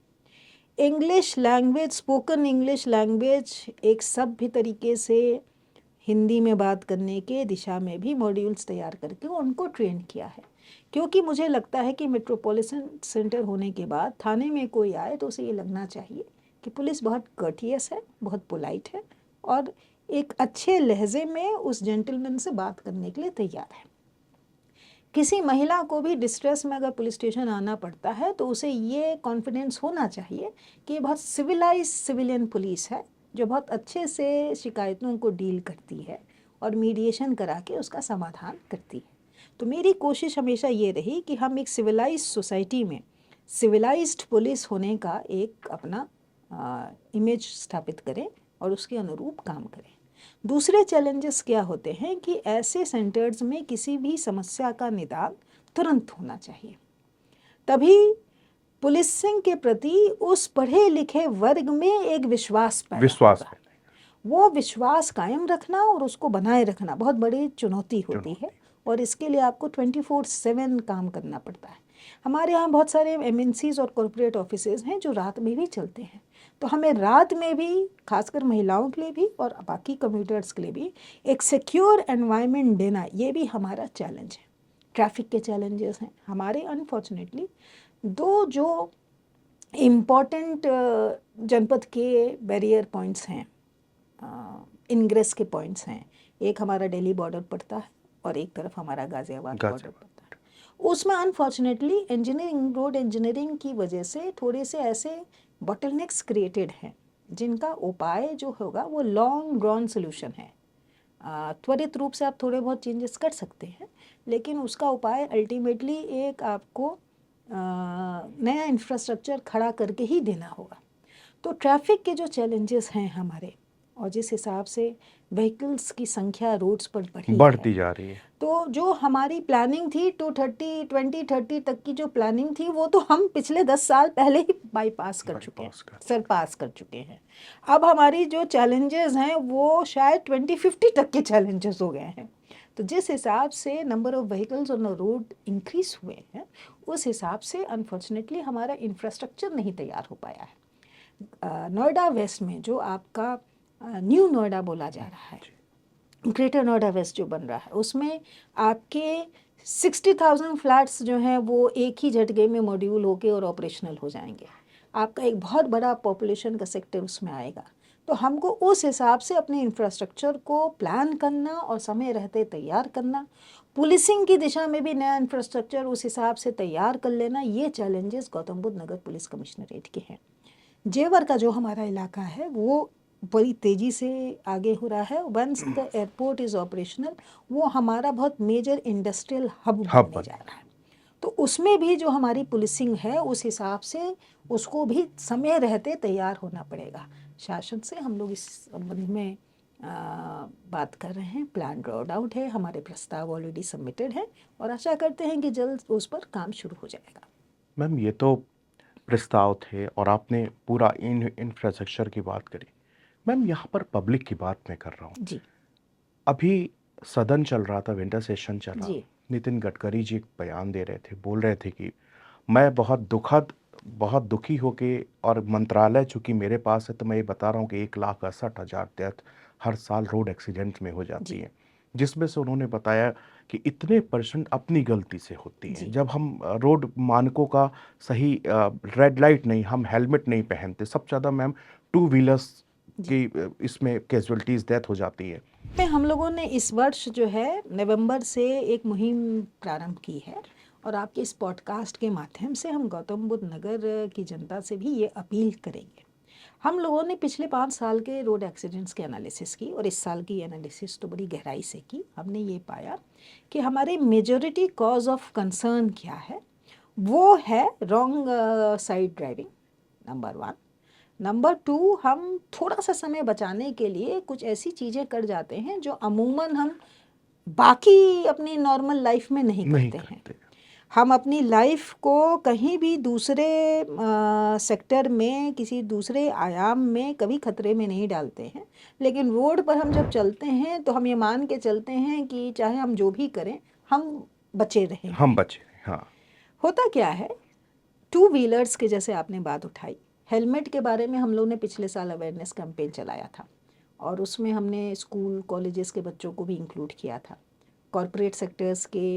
English language, spoken English language एक सभ्य तरीके से हिंदी में बात करने के दिशा में भी मॉड्यूल्स तैयार करके उनको ट्रेन किया है, क्योंकि मुझे लगता है कि मेट्रोपॉलिटन सेंटर होने के बाद थाने में कोई आए तो उसे ये लगना चाहिए कि पुलिस बहुत कर्टियस है, बहुत पोलाइट है, और एक अच्छे लहजे में उस जेंटलमैन से बात करने के लिए तैयार है। किसी महिला को भी डिस्ट्रेस में अगर पुलिस स्टेशन आना पड़ता है तो उसे ये कॉन्फिडेंस होना चाहिए कि ये बहुत सिविलाइज सिविलियन पुलिस है, जो बहुत अच्छे से शिकायतों को डील करती है और मीडिएशन करा के उसका समाधान करती है। तो मेरी कोशिश हमेशा ये रही कि हम एक सिविलाइज सोसाइटी में सिविलाइज्ड पुलिस होने का एक अपना इमेज स्थापित करें और उसके अनुरूप काम करें। दूसरे चैलेंजेस क्या होते हैं कि ऐसे सेंटर्स में किसी भी समस्या का निदान तुरंत होना चाहिए, तभी पुलिसिंग के प्रति उस पढ़े लिखे वर्ग में एक विश्वास पैदा होगा। वो विश्वास कायम रखना और उसको बनाए रखना बहुत बड़ी चुनौती होती है, और इसके लिए आपको 24/7 काम करना पड़ता है। हमारे यहाँ बहुत सारे एमएनसीज और कॉरपोरेट ऑफिसेज हैं जो रात में भी चलते हैं, तो हमें रात में भी, खासकर महिलाओं के लिए भी और बाकी कम्यूटर्स के लिए भी, एक सिक्योर एनवायरनमेंट देना, ये भी हमारा चैलेंज है। ट्रैफिक के चैलेंजेस हैं हमारे, अनफॉर्चुनेटली 2 जो इम्पॉर्टेंट जनपद के बैरियर पॉइंट्स हैं, इनग्रेस के पॉइंट्स हैं, एक हमारा दिल्ली बॉर्डर पड़ता है और एक तरफ हमारा गाज़ियाबाद बॉर्डर पड़ता है। उसमें अनफॉर्चुनेटली इंजीनियरिंग, रोड इंजीनियरिंग की वजह से थोड़े से ऐसे बॉटलनेक्स क्रिएटेड हैं जिनका उपाय जो होगा वो लॉन्ग ड्रॉन सोल्यूशन है। त्वरित रूप से आप थोड़े बहुत चेंजेस कर सकते हैं, लेकिन उसका उपाय अल्टीमेटली एक आपको नया इंफ्रास्ट्रक्चर खड़ा करके ही देना होगा। तो ट्रैफिक के जो चैलेंजेस हैं हमारे, और जिस हिसाब से व्हीकल्स की संख्या रोड्स पर बढ़ी है, बढ़ती जा रही है। तो जो हमारी प्लानिंग थी 2030 तक की जो प्लानिंग थी, वो तो हम पिछले 10 साल पहले ही बाईपास कर चुके हैं, सरपास कर चुके हैं। अब हमारी जो चैलेंजेस हैं वो शायद 2050 तक के चैलेंजेस हो गए हैं। तो जिस हिसाब से number of vehicles on road increase हुए हैं, उस हिसाब से अनफॉर्चुनेटली हमारा इंफ्रास्ट्रक्चर नहीं तैयार हो पाया है। नोएडा वेस्ट में जो आपका न्यू नोएडा बोला जा रहा है, ग्रेटर नोएडा वेस्ट जो बन रहा है, उसमें आपके 60,000 फ्लैट्स जो हैं वो एक ही झटके में मॉड्यूल होके और ऑपरेशनल हो जाएंगे। आपका एक बहुत बड़ा पॉपुलेशन का सेक्टर उसमें आएगा। तो हमको उस हिसाब से अपने इंफ्रास्ट्रक्चर को प्लान करना और समय रहते तैयार करना, पुलिसिंग की दिशा में भी नया इंफ्रास्ट्रक्चर उस हिसाब से तैयार कर लेना, ये चैलेंजेस गौतम बुद्ध नगर पुलिस कमिश्नरेट के हैं। जेवर का जो हमारा इलाका है वो बड़ी तेज़ी से आगे हो रहा है। Once the airport is operational, वो हमारा बहुत मेजर इंडस्ट्रियल हब बनने जा रहा है। तो उसमें भी जो हमारी पुलिसिंग है उस हिसाब से उसको भी समय रहते तैयार होना पड़ेगा। शासन से हम लोग इस संबंध में बात कर रहे हैं, प्लान ड्रॉड आउट है, हमारे प्रस्ताव ऑलरेडी सबमिटेड है और आशा करते हैं कि जल्द उस पर काम शुरू हो जाएगा। मैम, ये तो प्रस्ताव थे और आपने पूरा इंफ्रास्ट्रक्चर की बात करी। मैम, यहाँ पर पब्लिक की बात मैं कर रहा हूँ जी अभी। सदन चल रहा था, विंटर सेशन चला। जी नितिन गडकरी जी एक बयान दे रहे थे, बोल रहे थे कि मैं बहुत दुखी होके, और मंत्रालय चूंकि मेरे पास है तो मैं ये बता रहा हूँ कि 1,68,000 डेथ हर साल रोड एक्सीडेंट में हो जाती जी है, जिसमें से उन्होंने बताया कि इतने % अपनी गलती से होती हैं। जी जब हम रोड मानकों का सही रेड लाइट नहीं, हम हेलमेट नहीं पहनते, सबसे ज़्यादा मैम 2 व्हीलर्स जी। की इसमें कैजुअलिटीज़ डेथ हो जाती है। में हम लोगों ने इस वर्ष जो है नवंबर से एक मुहिम प्रारंभ की है और आपके इस पॉडकास्ट के माध्यम से हम गौतम बुद्ध नगर की जनता से भी ये अपील करेंगे। हम लोगों ने पिछले 5 साल के रोड एक्सीडेंट्स की एनालिसिस की और इस साल की एनालिसिस तो बड़ी गहराई से की। हमने ये पाया कि हमारे मेजॉरिटी कॉज ऑफ कंसर्न क्या है, वो है wrong side driving, number 1। Number 2, हम थोड़ा सा समय बचाने के लिए कुछ ऐसी चीज़ें कर जाते हैं जो अमूमन हम बाकी अपनी नॉर्मल लाइफ में नहीं करते हैं। हम अपनी लाइफ को कहीं भी दूसरे सेक्टर में, किसी दूसरे आयाम में कभी खतरे में नहीं डालते हैं, लेकिन रोड पर हम जब चलते हैं तो हम ये मान के चलते हैं कि चाहे हम जो भी करें हम बचे रहें। हम बचे, हाँ। होता क्या है, 2 व्हीलर्स के जैसे आपने बात उठाई, हेलमेट के बारे में हम लोग ने पिछले साल अवेयरनेस कैंपेन चलाया था और उसमें हमने स्कूल कॉलेजेस के बच्चों को भी इंक्लूड किया था, कॉरपोरेट सेक्टर्स के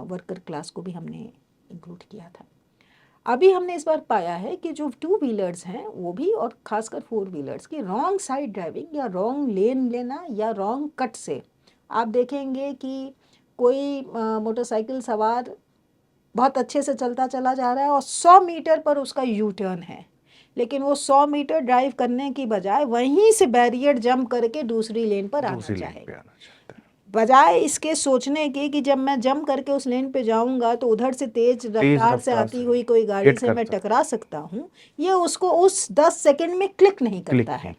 वर्कर क्लास को भी हमने इंक्लूड किया था। अभी हमने इस बार पाया है कि जो 2 व्हीलर्स हैं वो भी, और खासकर 4 व्हीलर्स की रॉन्ग साइड ड्राइविंग या रॉन्ग लेन लेना या रॉन्ग कट से, आप देखेंगे कि कोई मोटरसाइकिल सवार बहुत अच्छे से चलता चला जा रहा है और 100 मीटर पर उसका यू टर्न है, लेकिन वो 100 मीटर ड्राइव करने की बजाय वहीं से बैरियर जंप करके दूसरी लेन पर आना चाहेगा, बजाय इसके सोचने के कि जब मैं जंप करके उस लेन पे जाऊंगा तो उधर से तेज रफ्तार से आती हुई कोई गाड़ी से मैं टकरा सकता हूँ। ये उसको उस 10 सेकंड में क्लिक नहीं करता है।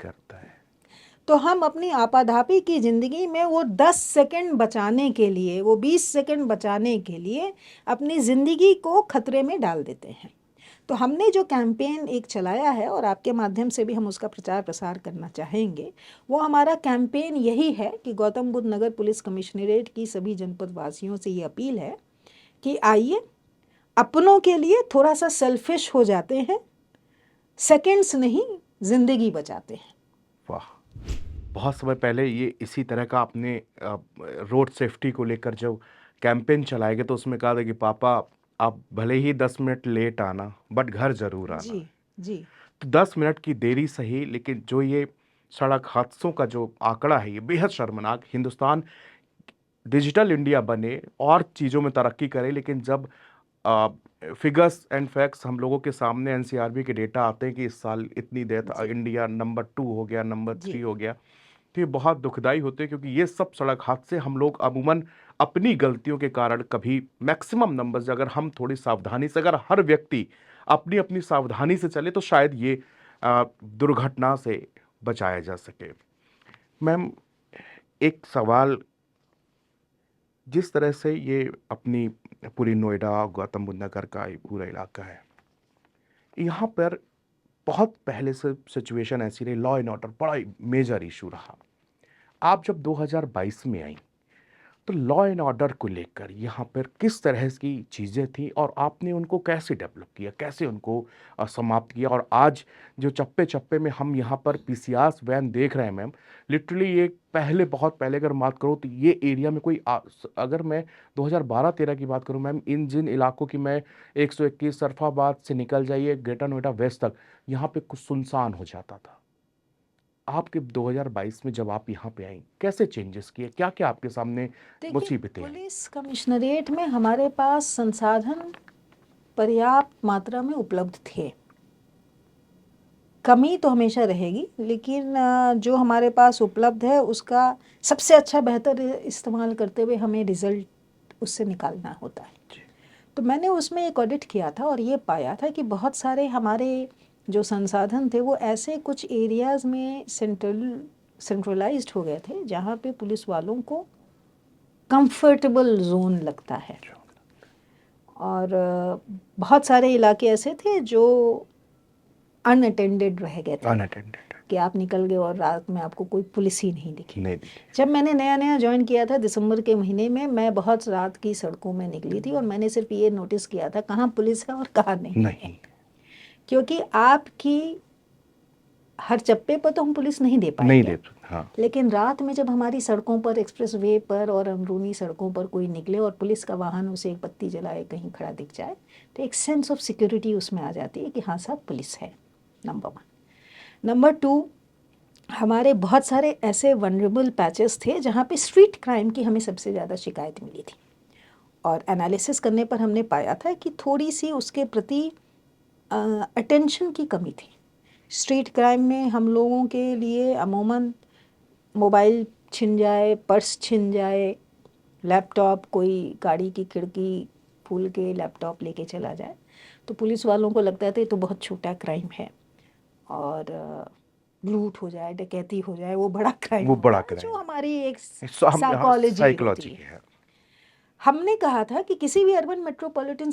तो हम अपनी आपाधापी की ज़िंदगी में वो 10 सेकंड बचाने के लिए, वो 20 सेकंड बचाने के लिए अपनी ज़िंदगी को खतरे में डाल देते हैं। तो हमने जो कैंपेन एक चलाया है और आपके माध्यम से भी हम उसका प्रचार प्रसार करना चाहेंगे, वो हमारा कैंपेन यही है कि गौतम बुद्ध नगर पुलिस कमिश्नरेट की सभी जनपद वासियों से ये अपील है कि आइए, अपनों के लिए थोड़ा सा सेल्फिश हो जाते हैं, सेकंड्स नहीं ज़िंदगी बचाते हैं। वाह, बहुत समय पहले ये इसी तरह का आपने रोड सेफ्टी को लेकर जब कैंपेन चलाए गए तो उसमें कहा था कि पापा आप भले ही 10 मिनट लेट आना बट घर जरूर आना। जी जी। तो 10 मिनट की देरी सही, लेकिन जो ये सड़क हादसों का जो आंकड़ा है ये बेहद शर्मनाक। हिंदुस्तान डिजिटल इंडिया बने और चीज़ों में तरक्की करे, लेकिन जब फिगर्स एंड फैक्ट्स हम लोगों के सामने एनसीआरबी के डेटा आते हैं कि इस साल इतनी डेथ, इंडिया नंबर 2 हो गया, नंबर 3 हो गया, तो ये बहुत दुखदाई होते हैं क्योंकि ये सब सड़क हादसे हम लोग अमूमन अपनी गलतियों के कारण कभी मैक्सिमम नंबर्स, अगर हम थोड़ी सावधानी से, अगर हर व्यक्ति अपनी अपनी सावधानी से चले तो शायद ये दुर्घटना से बचाया जा सके। मैम, एक सवाल, जिस तरह से ये अपनी पूरी नोएडा, गौतम बुद्ध नगर का ये पूरा इलाका है, यहाँ पर बहुत पहले से सिचुएशन ऐसी रही, लॉ एंड ऑर्डर बड़ा मेजर इशू रहा। आप जब 2022 में आई तो लॉ एंड ऑर्डर को लेकर यहाँ पर किस तरह की चीज़ें थी और आपने उनको कैसे डेवलप किया, कैसे उनको समाप्त किया? और आज जो चप्पे चप्पे में हम यहाँ पर पीसीआर वैन देख रहे हैं मैम, लिटरली ये पहले, बहुत पहले अगर बात करूँ तो ये एरिया में कोई अगर मैं 2012-13 की बात करूँ मैम, इन जिन इलाकों की मैं 121 सरफाबाद से निकल जाइए ग्रेटर नोएडा वेस्ट तक, यहाँ पे कुछ सुनसान हो जाता था। आपके 2022 में जब आप यहाँ पे आई, कैसे चेंजेस किए, क्या क्या आपके सामने देखिए, मुसीबतें आई? पुलिस कमिश्नरेट में हमारे पास संसाधन पर्याप्त मात्रा में उपलब्ध थे। कमी तो हमेशा रहेगी, लेकिन जो हमारे पास उपलब्ध है उसका सबसे अच्छा बेहतर इस्तेमाल करते हुए हमें रिजल्ट उससे निकालना होता है। तो मैंने उसमें एक ऑडिट किया था और ये पाया था कि बहुत सारे हमारे जो संसाधन थे वो ऐसे कुछ एरियाज़ में सेंट्रलाइज्ड हो गए थे जहाँ पे पुलिस वालों को कंफर्टेबल जोन लगता है, और बहुत सारे इलाके ऐसे थे जो अनअटेंडेड रह गए थे, अनअटेंडेड कि आप निकल गए और रात में आपको कोई पुलिस ही नहीं दिखी। नहीं दिखे। जब मैंने नया नया ज्वाइन किया था दिसंबर के महीने में, मैं बहुत रात की सड़कों में निकली थी और मैंने सिर्फ ये नोटिस किया था कहाँ पुलिस है और कहाँ नहीं है, नहीं, क्योंकि आपकी हर चप्पे पर तो हम पुलिस नहीं दे नहीं पाएंगे, दे, हाँ, लेकिन रात में जब हमारी सड़कों पर, एक्सप्रेस वे पर और अंदरूनी सड़कों पर कोई निकले और पुलिस का वाहन उसे एक बत्ती जलाए कहीं खड़ा दिख जाए, तो एक सेंस ऑफ सिक्योरिटी उसमें आ जाती है कि हाँ साहब पुलिस है, नंबर 1। नंबर 2, हमारे बहुत सारे ऐसे वनरेबल पैचेस थे जहाँ पे स्ट्रीट क्राइम की हमें सबसे ज़्यादा शिकायत मिली थी, और एनालिसिस करने पर हमने पाया था कि थोड़ी सी उसके प्रति अटेंशन की कमी थी। स्ट्रीट क्राइम में हम लोगों के लिए अमूमन मोबाइल छिन जाए, पर्स छिन जाए, लैपटॉप, कोई गाड़ी की खिड़की खोल के लैपटॉप लेके चला जाए, तो पुलिस वालों को लगता था ये तो बहुत छोटा क्राइम है, और लूट हो जाए, डकैती हो जाए, वो बड़ा क्राइम वो बड़ा होता है, जो क्राइम हमारी एक साइकोलॉजी साइकोलॉजी होती है। है। हमने कहा था कि किसी भी अर्बन मेट्रोपॉलिटन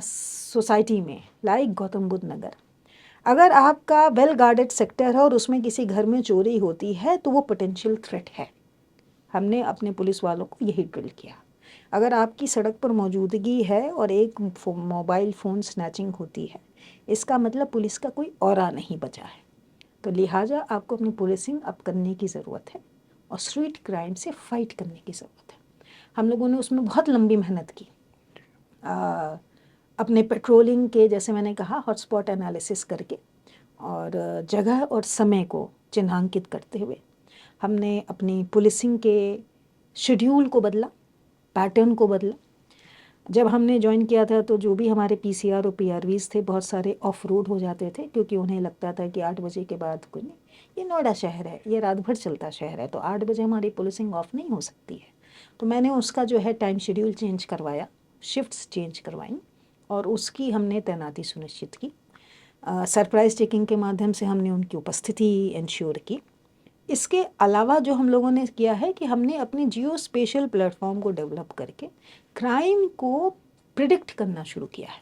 सोसाइटी में, लाइक गौतम बुद्ध नगर, अगर आपका वेल गार्डेड सेक्टर है और उसमें किसी घर में चोरी होती है तो वो पोटेंशियल थ्रेट है। हमने अपने पुलिस वालों को यही ड्रिल किया। अगर आपकी सड़क पर मौजूदगी है और एक मोबाइल फ़ोन स्नैचिंग होती है, इसका मतलब पुलिस का कोई औरा नहीं बचा है। तो लिहाजा आपको अपनी पुलिसिंग अप करने की ज़रूरत है और स्ट्रीट क्राइम से फाइट करने की ज़रूरत है। हम लोगों ने उसमें बहुत लंबी मेहनत की, अपने पेट्रोलिंग के, जैसे मैंने कहा, हॉटस्पॉट एनालिसिस करके और जगह और समय को चिन्हांकित करते हुए हमने अपनी पुलिसिंग के शेड्यूल को बदला, पैटर्न को बदला। जब हमने ज्वाइन किया था तो जो भी हमारे पीसीआर और पीआरवीज थे बहुत सारे ऑफ रोड हो जाते थे, क्योंकि उन्हें लगता था कि 8 बजे के बाद कोई नहीं, ये नोएडा शहर है, ये रात भर चलता शहर है, तो 8 बजे हमारी पुलिसिंग ऑफ नहीं हो सकती है। तो मैंने उसका जो है टाइम शेड्यूल चेंज करवाया, शिफ्ट्स चेंज करवाई और उसकी हमने तैनाती सुनिश्चित की। सरप्राइज टेकिंग के माध्यम से हमने उनकी उपस्थिति इंश्योर की। इसके अलावा जो हम लोगों ने किया है कि हमने अपनी जियो स्पेशल प्लेटफॉर्म को डेवलप करके क्राइम को प्रिडिक्ट करना शुरू किया है।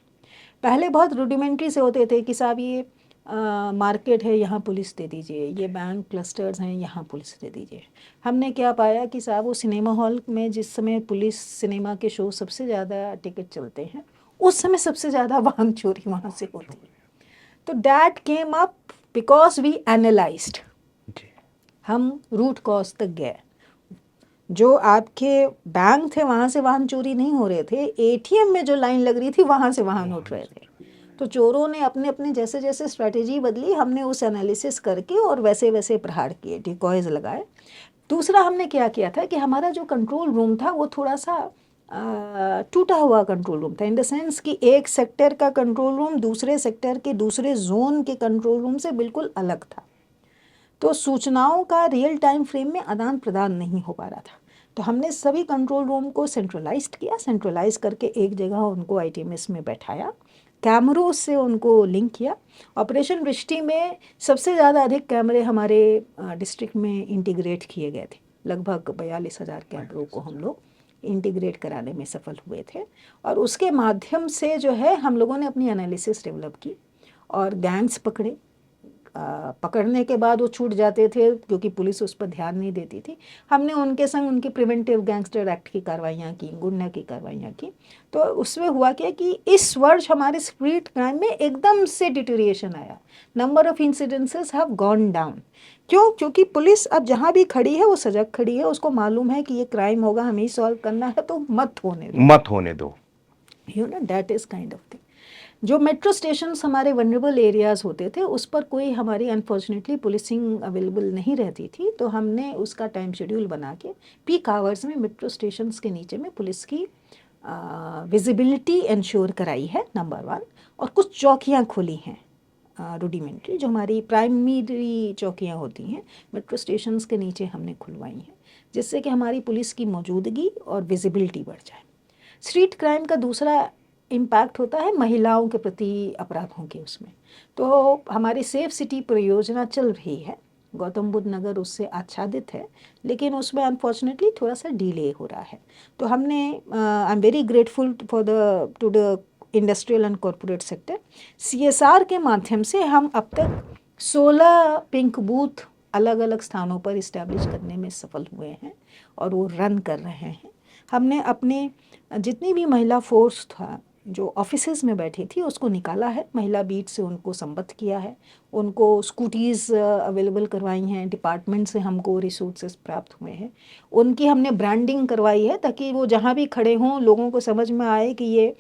पहले बहुत रूडिमेंट्री से होते थे कि साहब ये मार्केट है, यहाँ पुलिस दे दीजिए, ये बैंक क्लस्टर्स हैं, यहाँ पुलिस दे दीजिए। हमने क्या पाया कि साहब वो सिनेमा हॉल में जिस समय पुलिस सिनेमा के शो सबसे ज़्यादा टिकट चलते हैं, उस समय सबसे ज़्यादा वाहन चोरी वहाँ से होती है। तो that came up because we analysed, हम रूट कॉज तक गए। जो आपके बैंक थे वहाँ से वाहन चोरी नहीं हो रहे थे, एटीएम में जो लाइन लग रही थी वहाँ से वाहन उठ रहे थे। तो चोरों ने अपने अपने जैसे जैसे स्ट्रैटेजी बदली, हमने उस एनालिसिस करके और वैसे वैसे प्रहार किए, डिकॉयज लगाए। दूसरा हमने क्या किया था कि हमारा जो कंट्रोल रूम था वो थोड़ा सा टूटा हुआ कंट्रोल रूम था, इन द सेंस कि एक सेक्टर का कंट्रोल रूम दूसरे सेक्टर के दूसरे जोन के कंट्रोल रूम से बिल्कुल अलग था। तो सूचनाओं का रियल टाइम फ्रेम में आदान प्रदान नहीं हो पा रहा था। तो हमने सभी कंट्रोल रूम को सेंट्रलाइज्ड किया, सेंट्रलाइज करके एक जगह उनको आईटीएमएस में बैठाया, कैमरों से उनको लिंक किया। ऑपरेशन वृष्टि में सबसे ज़्यादा अधिक कैमरे हमारे डिस्ट्रिक्ट में इंटीग्रेट किए गए थे। लगभग 42,000 कैमरों को हम लोग इंटीग्रेट कराने में सफल हुए थे, और उसके माध्यम से जो है हम लोगों ने अपनी एनालिसिस डेवलप की और गैंग्स पकड़े। पकड़ने के बाद वो छूट जाते थे क्योंकि पुलिस उस पर ध्यान नहीं देती थी। हमने उनके संग उनकी प्रिवेंटिव गैंगस्टर एक्ट की कार्रवाइयाँ की, गुंडा की कार्रवाइयाँ की। तो उसमें हुआ क्या कि इस वर्ष हमारे स्ट्रीट क्राइम में एकदम से डिटेरिएशन आया। Number of incidences have gone down. क्यों? क्योंकि पुलिस अब जहाँ भी खड़ी है वो सजग खड़ी है, उसको मालूम है कि ये क्राइम होगा, हमें ही सॉल्व करना है, तो मत होने दो। You know that is kind of thing. जो मेट्रो स्टेशंस हमारे वनरेबल एरियाज़ होते थे उस पर कोई हमारी अनफॉर्चुनेटली पुलिसिंग अवेलेबल नहीं रहती थी, तो हमने उसका टाइम शेड्यूल बना के पीक आवर्स में मेट्रो स्टेशंस के नीचे में पुलिस की विजिबिलिटी इंश्योर कराई है, नंबर 1। और कुछ चौकियाँ खोली हैं रूडिमेंट्री, जो हमारी प्राइमरी चौकियाँ होती हैं मेट्रो स्टेशंस के नीचे हमने खुलवाई हैं, जिससे कि हमारी पुलिस की मौजूदगी और विजिबिलिटी बढ़ जाए। स्ट्रीट क्राइम का दूसरा इम्पैक्ट होता है महिलाओं के प्रति अपराधों के उसमें। तो हमारी सेफ सिटी परियोजना चल रही है, गौतम बुद्ध नगर उससे आच्छादित है, लेकिन उसमें अनफॉर्चुनेटली थोड़ा सा डिले हो रहा है। तो हमने I am very grateful to the industrial and corporate sector, CSR के माध्यम से हम अब तक 16 पिंक बूथ अलग अलग स्थानों पर इस्टेब्लिश करने में सफल हुए हैं और वो रन कर रहे हैं। हमने अपने जितनी भी महिला फोर्स था जो ऑफिसेज में बैठी थी उसको निकाला है, महिला बीट से उनको संबद्ध किया है, उनको स्कूटीज़ अवेलेबल करवाई हैं, डिपार्टमेंट से हमको रिसोर्सेज प्राप्त हुए हैं, उनकी हमने ब्रांडिंग करवाई है ताकि वो जहाँ भी खड़े हों लोगों को समझ में आए कि ये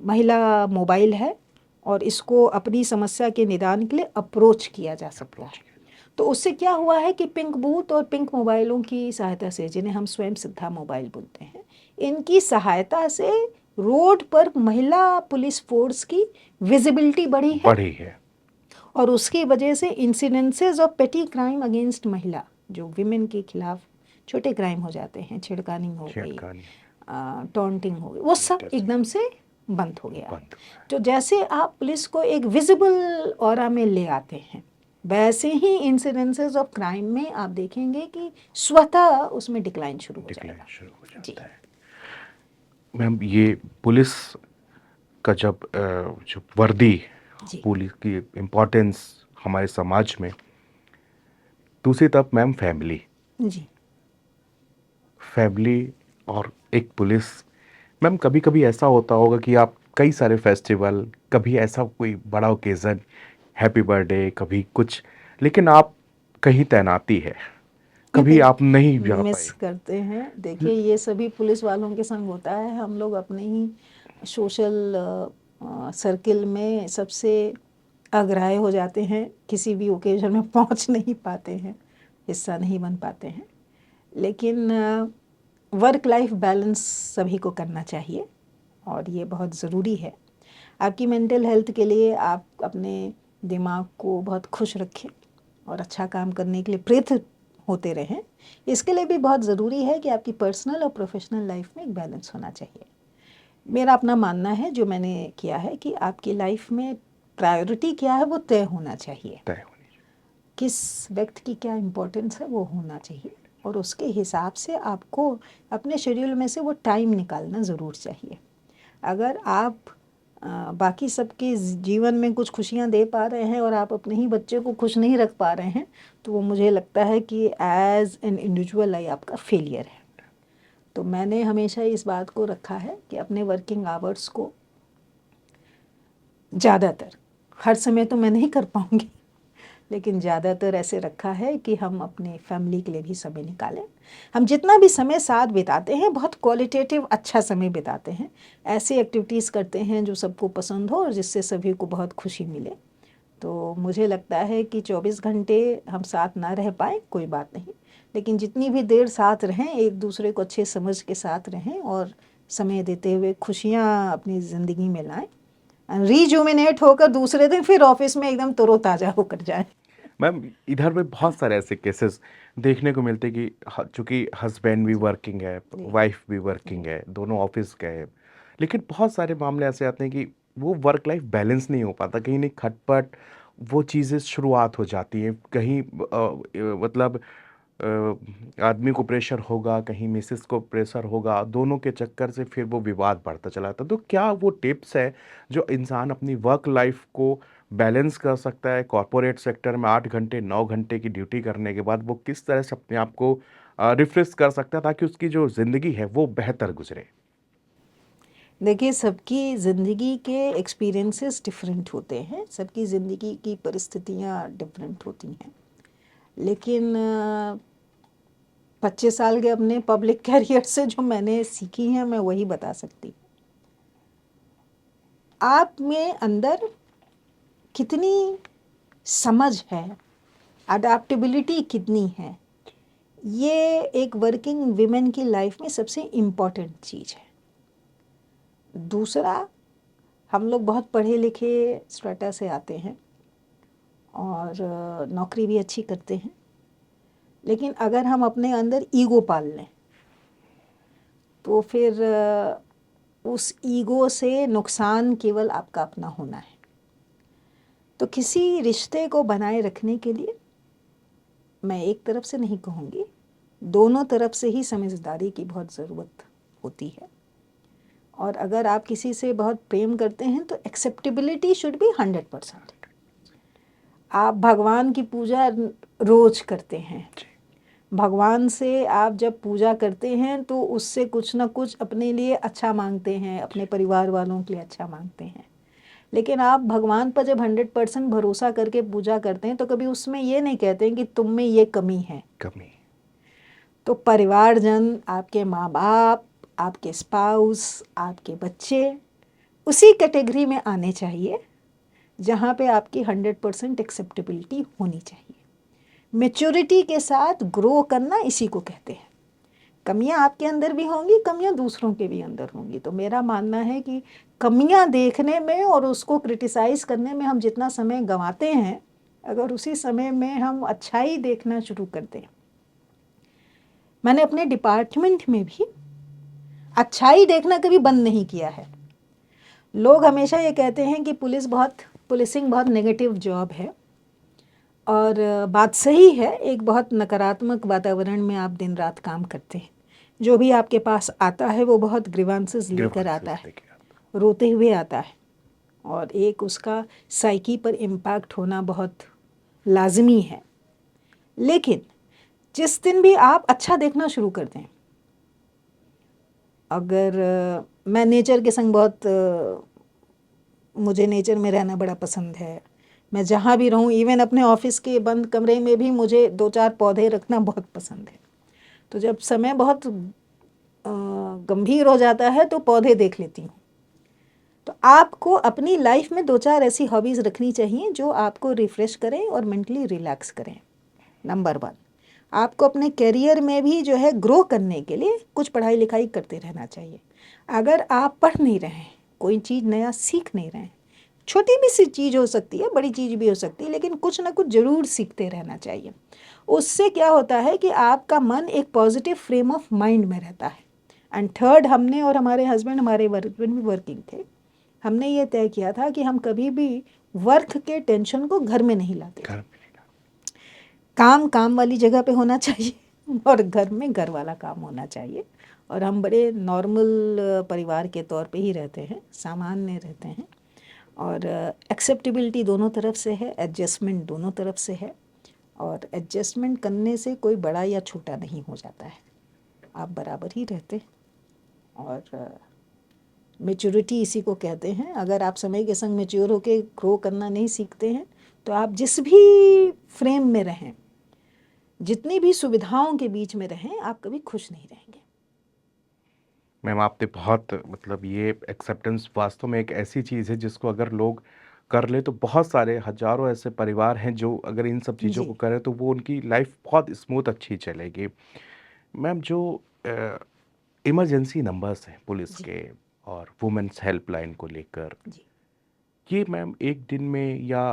महिला मोबाइल है और इसको अपनी समस्या के निदान के लिए अप्रोच किया जा सकता है। तो उससे क्या हुआ है कि पिंक बूथ और पिंक मोबाइलों की सहायता से, जिन्हें हम स्वयं सिद्धा मोबाइल बोलते हैं, इनकी सहायता से रोड पर महिला पुलिस फोर्स की विजिबिलिटी बढ़ी है और उसकी वजह से इंसिडेंसेस ऑफ पेटी क्राइम अगेंस्ट महिला, जो विमेन के खिलाफ छोटे क्राइम हो जाते हैं, छेड़खानी हो गई, टॉन्टिंग हो गई, वो सब एकदम से बंद हो गया। तो जैसे आप पुलिस को एक विजिबल ऑरा में ले आते हैं, वैसे ही इंसिडेंसेस ऑफ क्राइम में आप देखेंगे कि स्वतः उसमें डिक्लाइन शुरू हो जाता है। मैम, ये पुलिस का जब वर्दी, पुलिस की इम्पोर्टेंस हमारे समाज में, दूसरी तरफ मैम फैमिली और एक पुलिस। मैम, कभी कभी ऐसा होता होगा कि आप कई सारे फेस्टिवल, कभी ऐसा कोई बड़ा ओकेज़न, हैप्पी बर्थडे, कभी कुछ, लेकिन आप कहीं तैनाती है, कभी आप नहीं जा मिस करते हैं। देखिए, ये सभी पुलिस वालों के संग होता है। हम लोग अपने ही सोशल सर्किल में सबसे अग्राह्य हो जाते हैं, किसी भी ओकेजन में पहुंच नहीं पाते हैं, हिस्सा नहीं बन पाते हैं। लेकिन वर्क लाइफ बैलेंस सभी को करना चाहिए और ये बहुत ज़रूरी है। आपकी मेंटल हेल्थ के लिए आप अपने दिमाग को बहुत खुश रखें और अच्छा काम करने के लिए प्रेरित होते रहें। इसके लिए भी बहुत ज़रूरी है कि आपकी पर्सनल और प्रोफेशनल लाइफ में एक बैलेंस होना चाहिए। मेरा अपना मानना है, जो मैंने किया है, कि आपकी लाइफ में प्रायोरिटी क्या है वो तय होना चाहिए, किस व्यक्ति की क्या इम्पोर्टेंस है वो होना चाहिए, और उसके हिसाब से आपको अपने शेड्यूल में से वो टाइम निकालना ज़रूर चाहिए। अगर आप बाकी सबके जीवन में कुछ खुशियाँ दे पा रहे हैं और आप अपने ही बच्चे को खुश नहीं रख पा रहे हैं, तो वो मुझे लगता है कि एज एन इंडिविजुअल आपका फेलियर है। तो मैंने हमेशा इस बात को रखा है कि अपने वर्किंग आवर्स को ज़्यादातर, हर समय तो मैं नहीं कर पाऊँगी, लेकिन ज़्यादातर ऐसे रखा है कि हम अपने फैमिली के लिए भी समय निकालें। हम जितना भी समय साथ बिताते हैं बहुत क्वालिटेटिव अच्छा समय बिताते हैं, ऐसी एक्टिविटीज़ करते हैं जो सबको पसंद हो और जिससे सभी को बहुत खुशी मिले। तो मुझे लगता है कि 24 घंटे हम साथ ना रह पाएँ कोई बात नहीं, लेकिन जितनी भी देर साथ रहें, एक दूसरे को अच्छे समझ के साथ रहें और समय देते हुए खुशियाँ अपनी ज़िंदगी में लाएँ, रिजुमिनेट होकर दूसरे दिन फिर ऑफिस में एकदम तरोताज़ा होकर जाएं। मैम इधर में बहुत सारे ऐसे केसेस देखने को मिलते कि चूंकि हस्बैंड भी वर्किंग है, जी वाइफ भी जी वर्किंग है, दोनों ऑफिस गए, लेकिन बहुत सारे मामले ऐसे आते हैं कि वो वर्क लाइफ बैलेंस नहीं हो पाता, कहीं नहीं खटपट वो चीज़ें शुरुआत हो जाती हैं, कहीं मतलब आदमी को प्रेशर होगा, कहीं मिसेस को प्रेशर होगा, दोनों के चक्कर से फिर वो विवाद बढ़ता चला जाता है। तो क्या वो टिप्स है जो इंसान अपनी वर्क लाइफ को बैलेंस कर सकता है? कॉरपोरेट सेक्टर में 8 घंटे 9 घंटे की ड्यूटी करने के बाद वो किस तरह से अपने आप को रिफ्रेश कर सकता है ताकि उसकी जो ज़िंदगी है वो बेहतर गुजरे? देखिए, सबकी ज़िंदगी के एक्सपीरियंसेस डिफरेंट होते हैं, सबकी ज़िंदगी की परिस्थितियाँ डिफरेंट होती हैं। लेकिन 25 साल के अपने पब्लिक कैरियर से जो मैंने सीखी हैं मैं वही बता सकती हूँ। आप में अंदर कितनी समझ है, अडैप्टेबिलिटी कितनी है, ये एक वर्किंग विमेन की लाइफ में सबसे इम्पॉर्टेंट चीज़ है। दूसरा, हम लोग बहुत पढ़े लिखे स्ट्रेटा से आते हैं और नौकरी भी अच्छी करते हैं, लेकिन अगर हम अपने अंदर ईगो पाल लें तो फिर उस ईगो से नुकसान केवल आपका अपना होना है। तो किसी रिश्ते को बनाए रखने के लिए मैं एक तरफ से नहीं कहूँगी, दोनों तरफ से ही समझदारी की बहुत ज़रूरत होती है। और अगर आप किसी से बहुत प्रेम करते हैं तो एक्सेप्टेबिलिटी शुड बी 100%। आप भगवान की पूजा रोज करते हैं, भगवान से आप जब पूजा करते हैं तो उससे कुछ ना कुछ अपने लिए अच्छा मांगते हैं, अपने परिवार वालों के लिए अच्छा मांगते हैं। लेकिन आप भगवान पर जब 100% भरोसा करके पूजा करते हैं तो कभी उसमें ये नहीं कहते हैं कि तुम में ये कमी है। कमी। तो परिवारजन, आपके माँ बाप, आपके स्पाउस, आपके बच्चे उसी कैटेगरी में आने चाहिए जहाँ पे आपकी 100% एक्सेप्टेबिलिटी होनी चाहिए। मैच्योरिटी के साथ ग्रो करना इसी को कहते हैं। कमियां आपके अंदर भी होंगी, कमियां दूसरों के भी अंदर होंगी। तो मेरा मानना है कि कमियां देखने में और उसको क्रिटिसाइज़ करने में हम जितना समय गंवाते हैं, अगर उसी समय में हम अच्छाई देखना शुरू कर दें। मैंने अपने डिपार्टमेंट में भी अच्छाई देखना कभी बंद नहीं किया है। लोग हमेशा ये कहते हैं कि पुलिसिंग बहुत नेगेटिव जॉब है, और बात सही है। एक बहुत नकारात्मक वातावरण में आप दिन रात काम करते हैं, जो भी आपके पास आता है वो बहुत ग्रीवांसेस लेकर आता है, रोते हुए आता है, और एक उसका साइकी पर इम्पैक्ट होना बहुत लाजमी है। लेकिन जिस दिन भी आप अच्छा देखना शुरू कर दें, अगर मैं नेचर के संग मुझे नेचर में रहना बड़ा पसंद है। मैं जहाँ भी रहूँ, इवन अपने ऑफिस के बंद कमरे में भी मुझे 2-4 पौधे रखना बहुत पसंद है। तो जब समय बहुत गंभीर हो जाता है तो पौधे देख लेती हूँ। तो आपको अपनी लाइफ में 2-4 ऐसी हॉबीज़ रखनी चाहिए जो आपको रिफ़्रेश करें और मेंटली रिलैक्स करें। नंबर 1, आपको अपने करियर में भी जो है ग्रो करने के लिए कुछ पढ़ाई लिखाई करते रहना चाहिए। अगर आप पढ़ नहीं रहे हैं, कोई चीज़ नया सीख नहीं रहे हैं, छोटी भी सी चीज़ हो सकती है, बड़ी चीज़ भी हो सकती है, लेकिन कुछ ना कुछ ज़रूर सीखते रहना चाहिए। उससे क्या होता है कि आपका मन एक पॉजिटिव फ्रेम ऑफ माइंड में रहता है। एंड थर्ड, हमने और हमारे हस्बैंड भी वर्किंग थे, हमने ये तय किया था कि हम कभी भी वर्क के टेंशन को घर में नहीं लाते थे। काम काम वाली जगह पे होना चाहिए और घर में घर वाला काम होना चाहिए। और हम बड़े नॉर्मल परिवार के तौर पे ही रहते हैं, सामान्य रहते हैं, और एक्सेप्टेबिलिटी दोनों तरफ से है, एडजस्टमेंट दोनों तरफ से है, और एडजस्टमेंट करने से कोई बड़ा या छोटा नहीं हो जाता है, आप बराबर ही रहते हैं। और मैच्योरिटी इसी को कहते हैं। अगर आप समय के संग मैच्योर होकर ग्रो करना नहीं सीखते हैं तो आप जिस भी फ्रेम में रहें, जितनी भी सुविधाओं के बीच में रहें, आप कभी खुश नहीं रहेंगे। मैम आपने बहुत मतलब ये एक्सेप्टेंस वास्तव में एक ऐसी चीज़ है जिसको अगर लोग कर ले तो बहुत सारे हजारों ऐसे परिवार हैं जो अगर इन सब चीज़ों जी को करें तो वो उनकी लाइफ बहुत स्मूथ अच्छी चलेगी। मैम जो इमरजेंसी नंबर्स हैं पुलिस जी के और वुमेन्स हेल्पलाइन को लेकर, जी। ये मैम एक दिन में या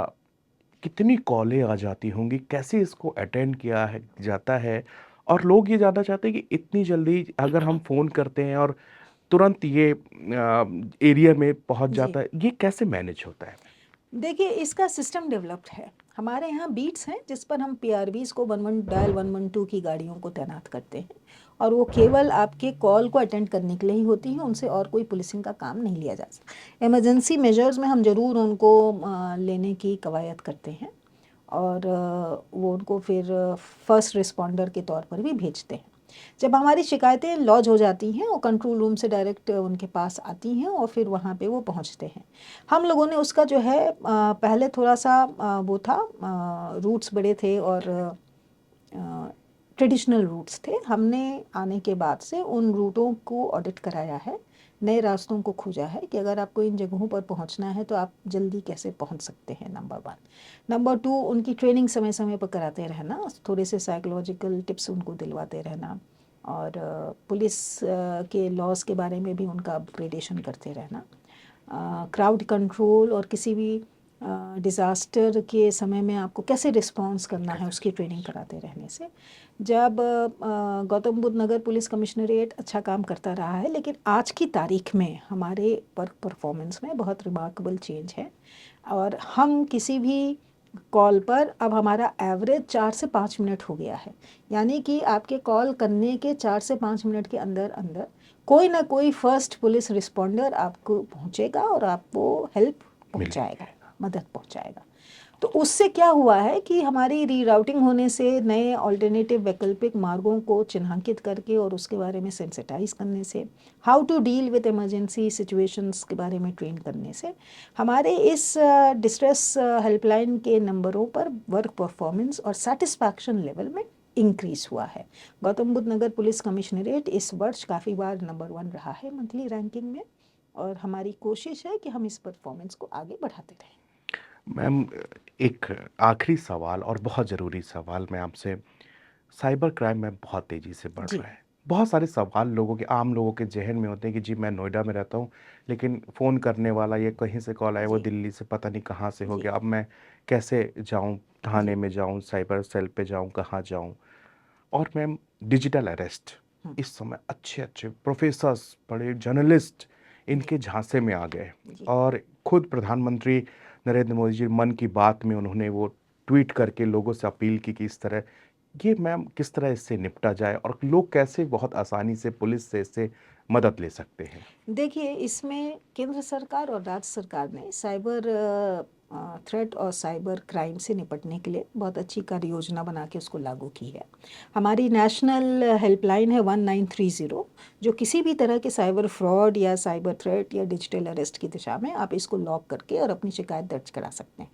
कितनी कॉलें आ जाती होंगी, कैसे इसको अटेंड किया है जाता है? और लोग ये जानना चाहते हैं कि इतनी जल्दी अगर हम फ़ोन करते हैं और तुरंत ये एरिया में पहुंच जी। जाता है, ये कैसे मैनेज होता है? देखिए, इसका सिस्टम डेवलप्ड है। हमारे यहाँ बीट्स हैं जिस पर हम पीआरवीज़ को 11 डायल 112 की गाड़ियों को तैनात करते हैं और वो केवल आपके कॉल को अटेंड करने के लिए ही होती हैं, उनसे और कोई पुलिसिंग का काम नहीं लिया जा सकता। इमरजेंसी मेजर्स में हम ज़रूर उनको लेने की कवायद करते हैं और वो उनको फिर फर्स्ट रिस्पॉन्डर के तौर पर भी भेजते हैं। जब हमारी शिकायतें लॉज हो जाती हैं और कंट्रोल रूम से डायरेक्ट उनके पास आती हैं और फिर वहाँ पे वो पहुँचते हैं। हम लोगों ने उसका जो है पहले थोड़ा सा वो था, रूट्स बड़े थे और ट्रेडिशनल रूट्स थे। हमने आने के बाद से उन रूटों को ऑडिट कराया है, नए रास्तों को खोजा है कि अगर आपको इन जगहों पर पहुंचना है तो आप जल्दी कैसे पहुंच सकते हैं, नंबर 1। नंबर 2, उनकी ट्रेनिंग समय समय पर कराते रहना, थोड़े से साइकोलॉजिकल टिप्स उनको दिलवाते रहना और पुलिस के लॉज के बारे में भी उनका अपग्रेडेशन करते रहना। क्राउड कंट्रोल और किसी भी डिज़ास्टर के समय में आपको कैसे रिस्पॉन्स करना है उसकी ट्रेनिंग कराते रहने से। जब गौतम बुद्ध नगर पुलिस कमिश्नरेट अच्छा काम करता रहा है, लेकिन आज की तारीख में हमारे वर्क परफॉर्मेंस में बहुत रिमार्केबल चेंज है और हम किसी भी कॉल पर अब हमारा एवरेज 4 से 5 मिनट हो गया है। यानी कि आपके कॉल करने के 4 से 5 मिनट के अंदर अंदर कोई ना कोई फर्स्ट पुलिस रिस्पॉन्डर आपको पहुंचेगा और आपको हेल्प पहुंचाएगा, मदद पहुंचाएगा। तो उससे क्या हुआ है कि हमारी रीराउटिंग होने से, नए ऑल्टरनेटिव वैकल्पिक मार्गों को चिन्हांकित करके और उसके बारे में सेंसिटाइज करने से, how to deal with emergency situations के बारे में ट्रेन करने से, हमारे इस डिस्ट्रेस हेल्पलाइन के नंबरों पर वर्क परफॉर्मेंस और सेटिस्फैक्शन लेवल में इंक्रीज हुआ है। गौतम बुद्ध नगर पुलिस कमिश्नरेट इस वर्ष काफ़ी बार नंबर 1 रहा है मंथली रैंकिंग में और हमारी कोशिश है कि हम इस परफॉर्मेंस को आगे बढ़ाते रहें। मैम, एक आखिरी सवाल और बहुत ज़रूरी सवाल मैं आपसे, साइबर क्राइम में बहुत तेज़ी से बढ़ जी। रहा है। बहुत सारे सवाल लोगों के, आम लोगों के ज़हन में होते हैं कि जी मैं नोएडा में रहता हूँ, लेकिन फ़ोन करने वाला ये कहीं से कॉल आया, वो जी। दिल्ली से पता नहीं कहाँ से हो जी। गया। अब मैं कैसे जाऊँ, थाने जी। में जाऊँ, साइबर सेल पे जाऊँ, कहाँ जाऊँ? और मैम, डिजिटल अरेस्ट हम्म, इस समय अच्छे-अच्छे प्रोफ़ेसर्स, बड़े जर्नलिस्ट जी। इनके झांसे में आ गए जी। और खुद प्रधानमंत्री नरेंद्र मोदी जी मन की बात में उन्होंने वो ट्वीट करके लोगों से अपील की कि इस तरह, ये मैम किस तरह इससे निपटा जाए और लोग कैसे बहुत आसानी से पुलिस से इससे मदद ले सकते हैं? देखिए, इसमें केंद्र सरकार और राज्य सरकार ने साइबर थ्रेट और साइबर क्राइम से निपटने के लिए बहुत अच्छी कार्य योजना बना के उसको लागू की है। हमारी नेशनल हेल्पलाइन है 1930, जो किसी भी तरह के साइबर फ्रॉड या साइबर थ्रेट या डिजिटल अरेस्ट की दिशा में आप इसको लॉक करके और अपनी शिकायत दर्ज करा सकते हैं।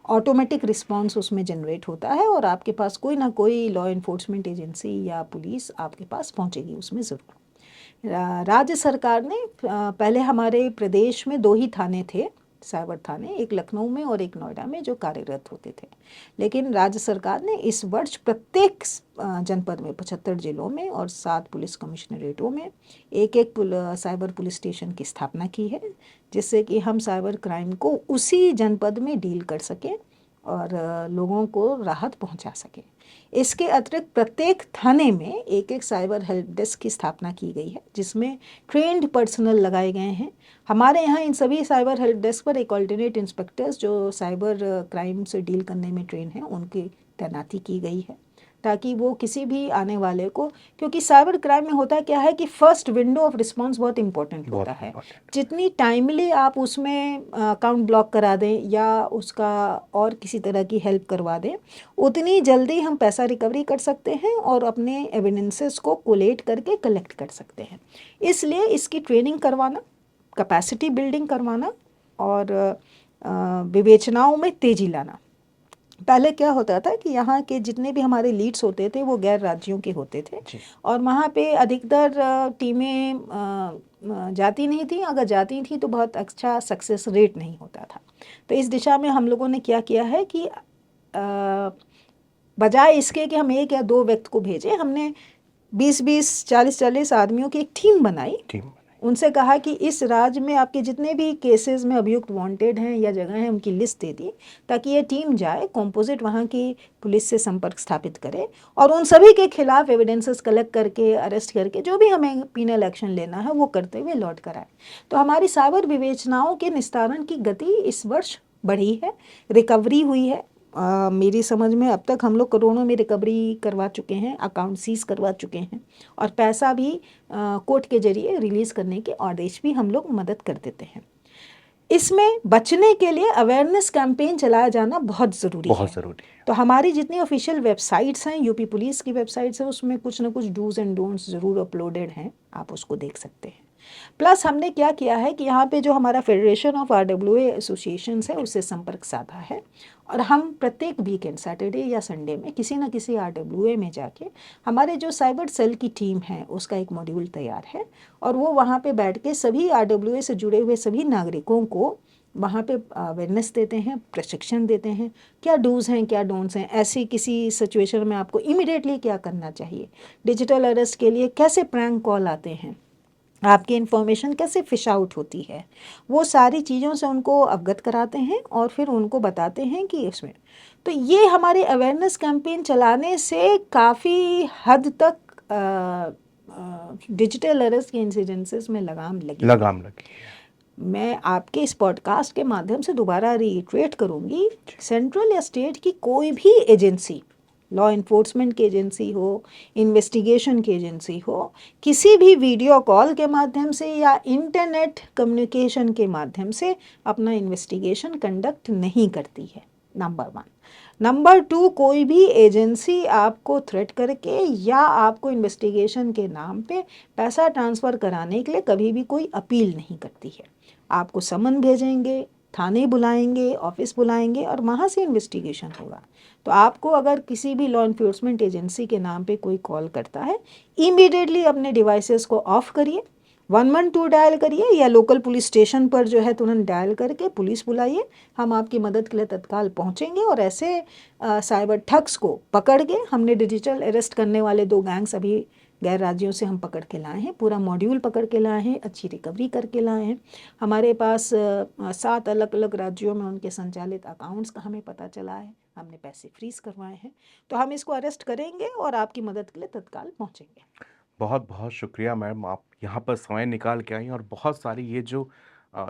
ऑटोमेटिक रिस्पांस उसमें जनरेट होता है और आपके पास कोई ना कोई लॉ इन्फोर्समेंट एजेंसी या पुलिस आपके पास पहुंचेगी उसमें ज़रूर। राज्य सरकार ने पहले हमारे प्रदेश में 2 ही थाने थे, साइबर थाने, एक लखनऊ में और एक नोएडा में, जो कार्यरत होते थे। लेकिन राज्य सरकार ने इस वर्ष प्रत्येक जनपद में 75 जिलों में और 7 पुलिस कमिश्नरेटों में एक-एक साइबर पुलिस स्टेशन की स्थापना की है, जिससे कि हम साइबर क्राइम को उसी जनपद में डील कर सकें और लोगों को राहत पहुंचा सकें। इसके अतिरिक्त प्रत्येक थाने में एक-एक साइबर हेल्प डेस्क की स्थापना की गई है, जिसमें ट्रेंड पर्सनल लगाए गए हैं। हमारे यहाँ इन सभी साइबर हेल्प डेस्क पर एक ऑल्टरनेट इंस्पेक्टर्स जो साइबर क्राइम से डील करने में ट्रेन हैं, उनकी तैनाती की गई है, ताकि वो किसी भी आने वाले को, क्योंकि साइबर क्राइम में होता क्या है कि फर्स्ट विंडो ऑफ रिस्पांस बहुत इंपॉर्टेंट बहुत होता है। इम्पोर्टेंट। जितनी टाइमली आप उसमें अकाउंट ब्लॉक करा दें या उसका और किसी तरह की हेल्प करवा दें, उतनी जल्दी हम पैसा रिकवरी कर सकते हैं और अपने एविडेंसेस को कोलेट करके कलेक्ट कर सकते हैं। इसलिए इसकी ट्रेनिंग करवाना, कैपेसिटी बिल्डिंग करवाना और विवेचनाओं में तेज़ी लाना। पहले क्या होता था कि यहाँ के जितने भी हमारे लीड्स होते थे वो गैर राज्यों के होते थे जी। और वहाँ पे अधिकतर टीमें जाती नहीं थी, अगर जाती थी तो बहुत अच्छा सक्सेस रेट नहीं होता था। तो इस दिशा में हम लोगों ने क्या किया है कि बजाय इसके कि हम 1 या 2 व्यक्ति को भेजें, हमने 20-20, 40-40 आदमियों की एक टीम बनाई। उनसे कहा कि इस राज्य में आपके जितने भी केसेस में अभियुक्त वांटेड हैं या जगह हैं उनकी लिस्ट दे दी, ताकि ये टीम जाए कॉम्पोजिट वहाँ की पुलिस से संपर्क स्थापित करे और उन सभी के खिलाफ एविडेंसेस कलेक्ट करके अरेस्ट करके जो भी हमें पीनल एक्शन लेना है वो करते हुए लौट कर आए। तो हमारी साइबर विवेचनाओं के निस्तारण की गति इस वर्ष बढ़ी है, रिकवरी हुई है। मेरी समझ में अब तक हम लोग करोड़ों में रिकवरी करवा चुके हैं, अकाउंट सीज करवा चुके हैं और पैसा भी कोर्ट के जरिए रिलीज़ करने के आदेश भी हम लोग मदद कर देते हैं। इसमें बचने के लिए अवेयरनेस कैंपेन चलाया जाना बहुत ज़रूरी है। बहुत ज़रूरी है। तो हमारी जितनी ऑफिशियल वेबसाइट्स हैं, यूपी पुलिस की वेबसाइट्स हैं, उसमें कुछ ना कुछ डूज एंड डोंट्स ज़रूर अपलोडेड हैं, आप उसको देख सकते हैं। प्लस हमने क्या किया है कि यहाँ पे जो हमारा फेडरेशन ऑफ RWA एसोसिएशंस है उससे संपर्क साधा है और हम प्रत्येक वीकेंड सैटरडे या संडे में किसी न किसी RWA में जाके हमारे जो साइबर सेल की टीम है उसका एक मॉड्यूल तैयार है और वो वहाँ पे बैठ के सभी RWA से जुड़े हुए सभी नागरिकों को वहाँ पे अवेयरनेस देते हैं, प्रशिक्षण देते हैं, क्या डूज़ हैं क्या डोंट्स हैं, ऐसी किसी सिचुएशन में आपको इमीडिएटली क्या करना चाहिए, डिजिटल अरेस्ट के लिए कैसे प्रैंक कॉल आते हैं, आपकी इन्फॉर्मेशन कैसे फिश आउट होती है, वो सारी चीज़ों से उनको अवगत कराते हैं और फिर उनको बताते हैं कि इसमें तो ये हमारे अवेयरनेस कैंपेन चलाने से काफ़ी हद तक डिजिटल अरेस्ट के इंसिडेंसेस में लगाम लगी है। मैं आपके इस पॉडकास्ट के माध्यम से दोबारा रीइटरेट करूंगी, सेंट्रल या स्टेट की कोई भी एजेंसी, लॉ इन्फोर्समेंट की एजेंसी हो, इन्वेस्टिगेशन की एजेंसी हो, किसी भी वीडियो कॉल के माध्यम से या इंटरनेट कम्युनिकेशन के माध्यम से अपना इन्वेस्टिगेशन कंडक्ट नहीं करती है, नंबर 1। नंबर 2, कोई भी एजेंसी आपको थ्रेट करके या आपको इन्वेस्टिगेशन के नाम पे पैसा ट्रांसफ़र कराने के लिए कभी भी कोई अपील नहीं करती है। आपको समन भेजेंगे, थाने बुलाएंगे, ऑफिस बुलाएंगे और वहाँ से इन्वेस्टिगेशन होगा। तो आपको अगर किसी भी लॉ इन्फोर्समेंट एजेंसी के नाम पे कोई कॉल करता है, इमीडिएटली अपने डिवाइसेस को ऑफ करिए, 112 डायल करिए या लोकल पुलिस स्टेशन पर जो है तुरंत डायल करके पुलिस बुलाइए, हम आपकी मदद के लिए तत्काल पहुंचेंगे और ऐसे साइबर ठग्स को पकड़ के हमने डिजिटल अरेस्ट करने वाले 2 गैंग्स अभी गैर राज्यों से हम पकड़ के लाए हैं, पूरा मॉड्यूल पकड़ के लाए हैं, अच्छी रिकवरी करके लाए हैं। हमारे पास 7 अलग अलग राज्यों में उनके संचालित अकाउंट्स का हमें पता चला है, हमने पैसे फ्रीज करवाए हैं। तो हम इसको अरेस्ट करेंगे और आपकी मदद के लिए तत्काल पहुंचेंगे। बहुत बहुत शुक्रिया मैम, आप यहाँ पर समय निकाल के आई और बहुत सारी ये जो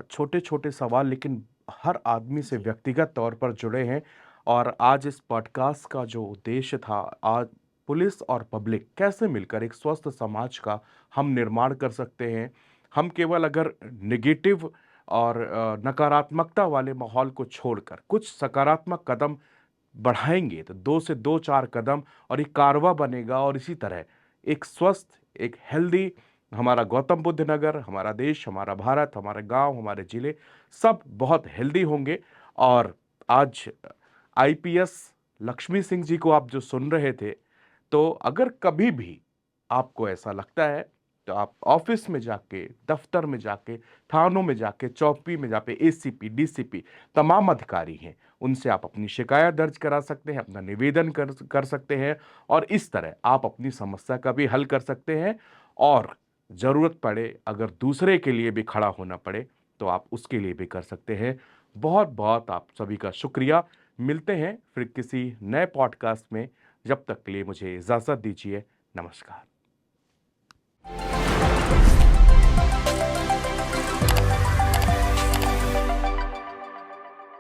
छोटे छोटे सवाल लेकिन हर आदमी से व्यक्तिगत तौर पर जुड़े हैं। और आज इस पॉडकास्ट का जो उद्देश्य था, आज पुलिस और पब्लिक कैसे मिलकर एक स्वस्थ समाज का हम निर्माण कर सकते हैं। हम केवल अगर नेगेटिव और नकारात्मकता वाले माहौल को छोड़कर कुछ सकारात्मक कदम बढ़ाएंगे तो 2 से 2-4 कदम और एक कारवा बनेगा और इसी तरह एक स्वस्थ, एक हेल्दी हमारा गौतम बुद्ध नगर, हमारा देश, हमारा भारत, हमारे गांव, हमारे ज़िले सब बहुत हेल्दी होंगे। और आज आईपीएस लक्ष्मी सिंह जी को आप जो सुन रहे थे, तो अगर कभी भी आपको ऐसा लगता है तो आप ऑफिस में जाके, दफ्तर में जाके, थानों में जाके, चौकी में जाके, एसीपी, डीसीपी तमाम अधिकारी हैं, उनसे आप अपनी शिकायत दर्ज करा सकते हैं, अपना निवेदन कर सकते हैं और इस तरह आप अपनी समस्या का भी हल कर सकते हैं। और ज़रूरत पड़े, अगर दूसरे के लिए भी खड़ा होना पड़े तो आप उसके लिए भी कर सकते हैं। बहुत बहुत आप सभी का शुक्रिया। मिलते हैं फिर किसी नए पॉडकास्ट में, जब तक के लिए मुझे इजाज़त दीजिए। नमस्कार।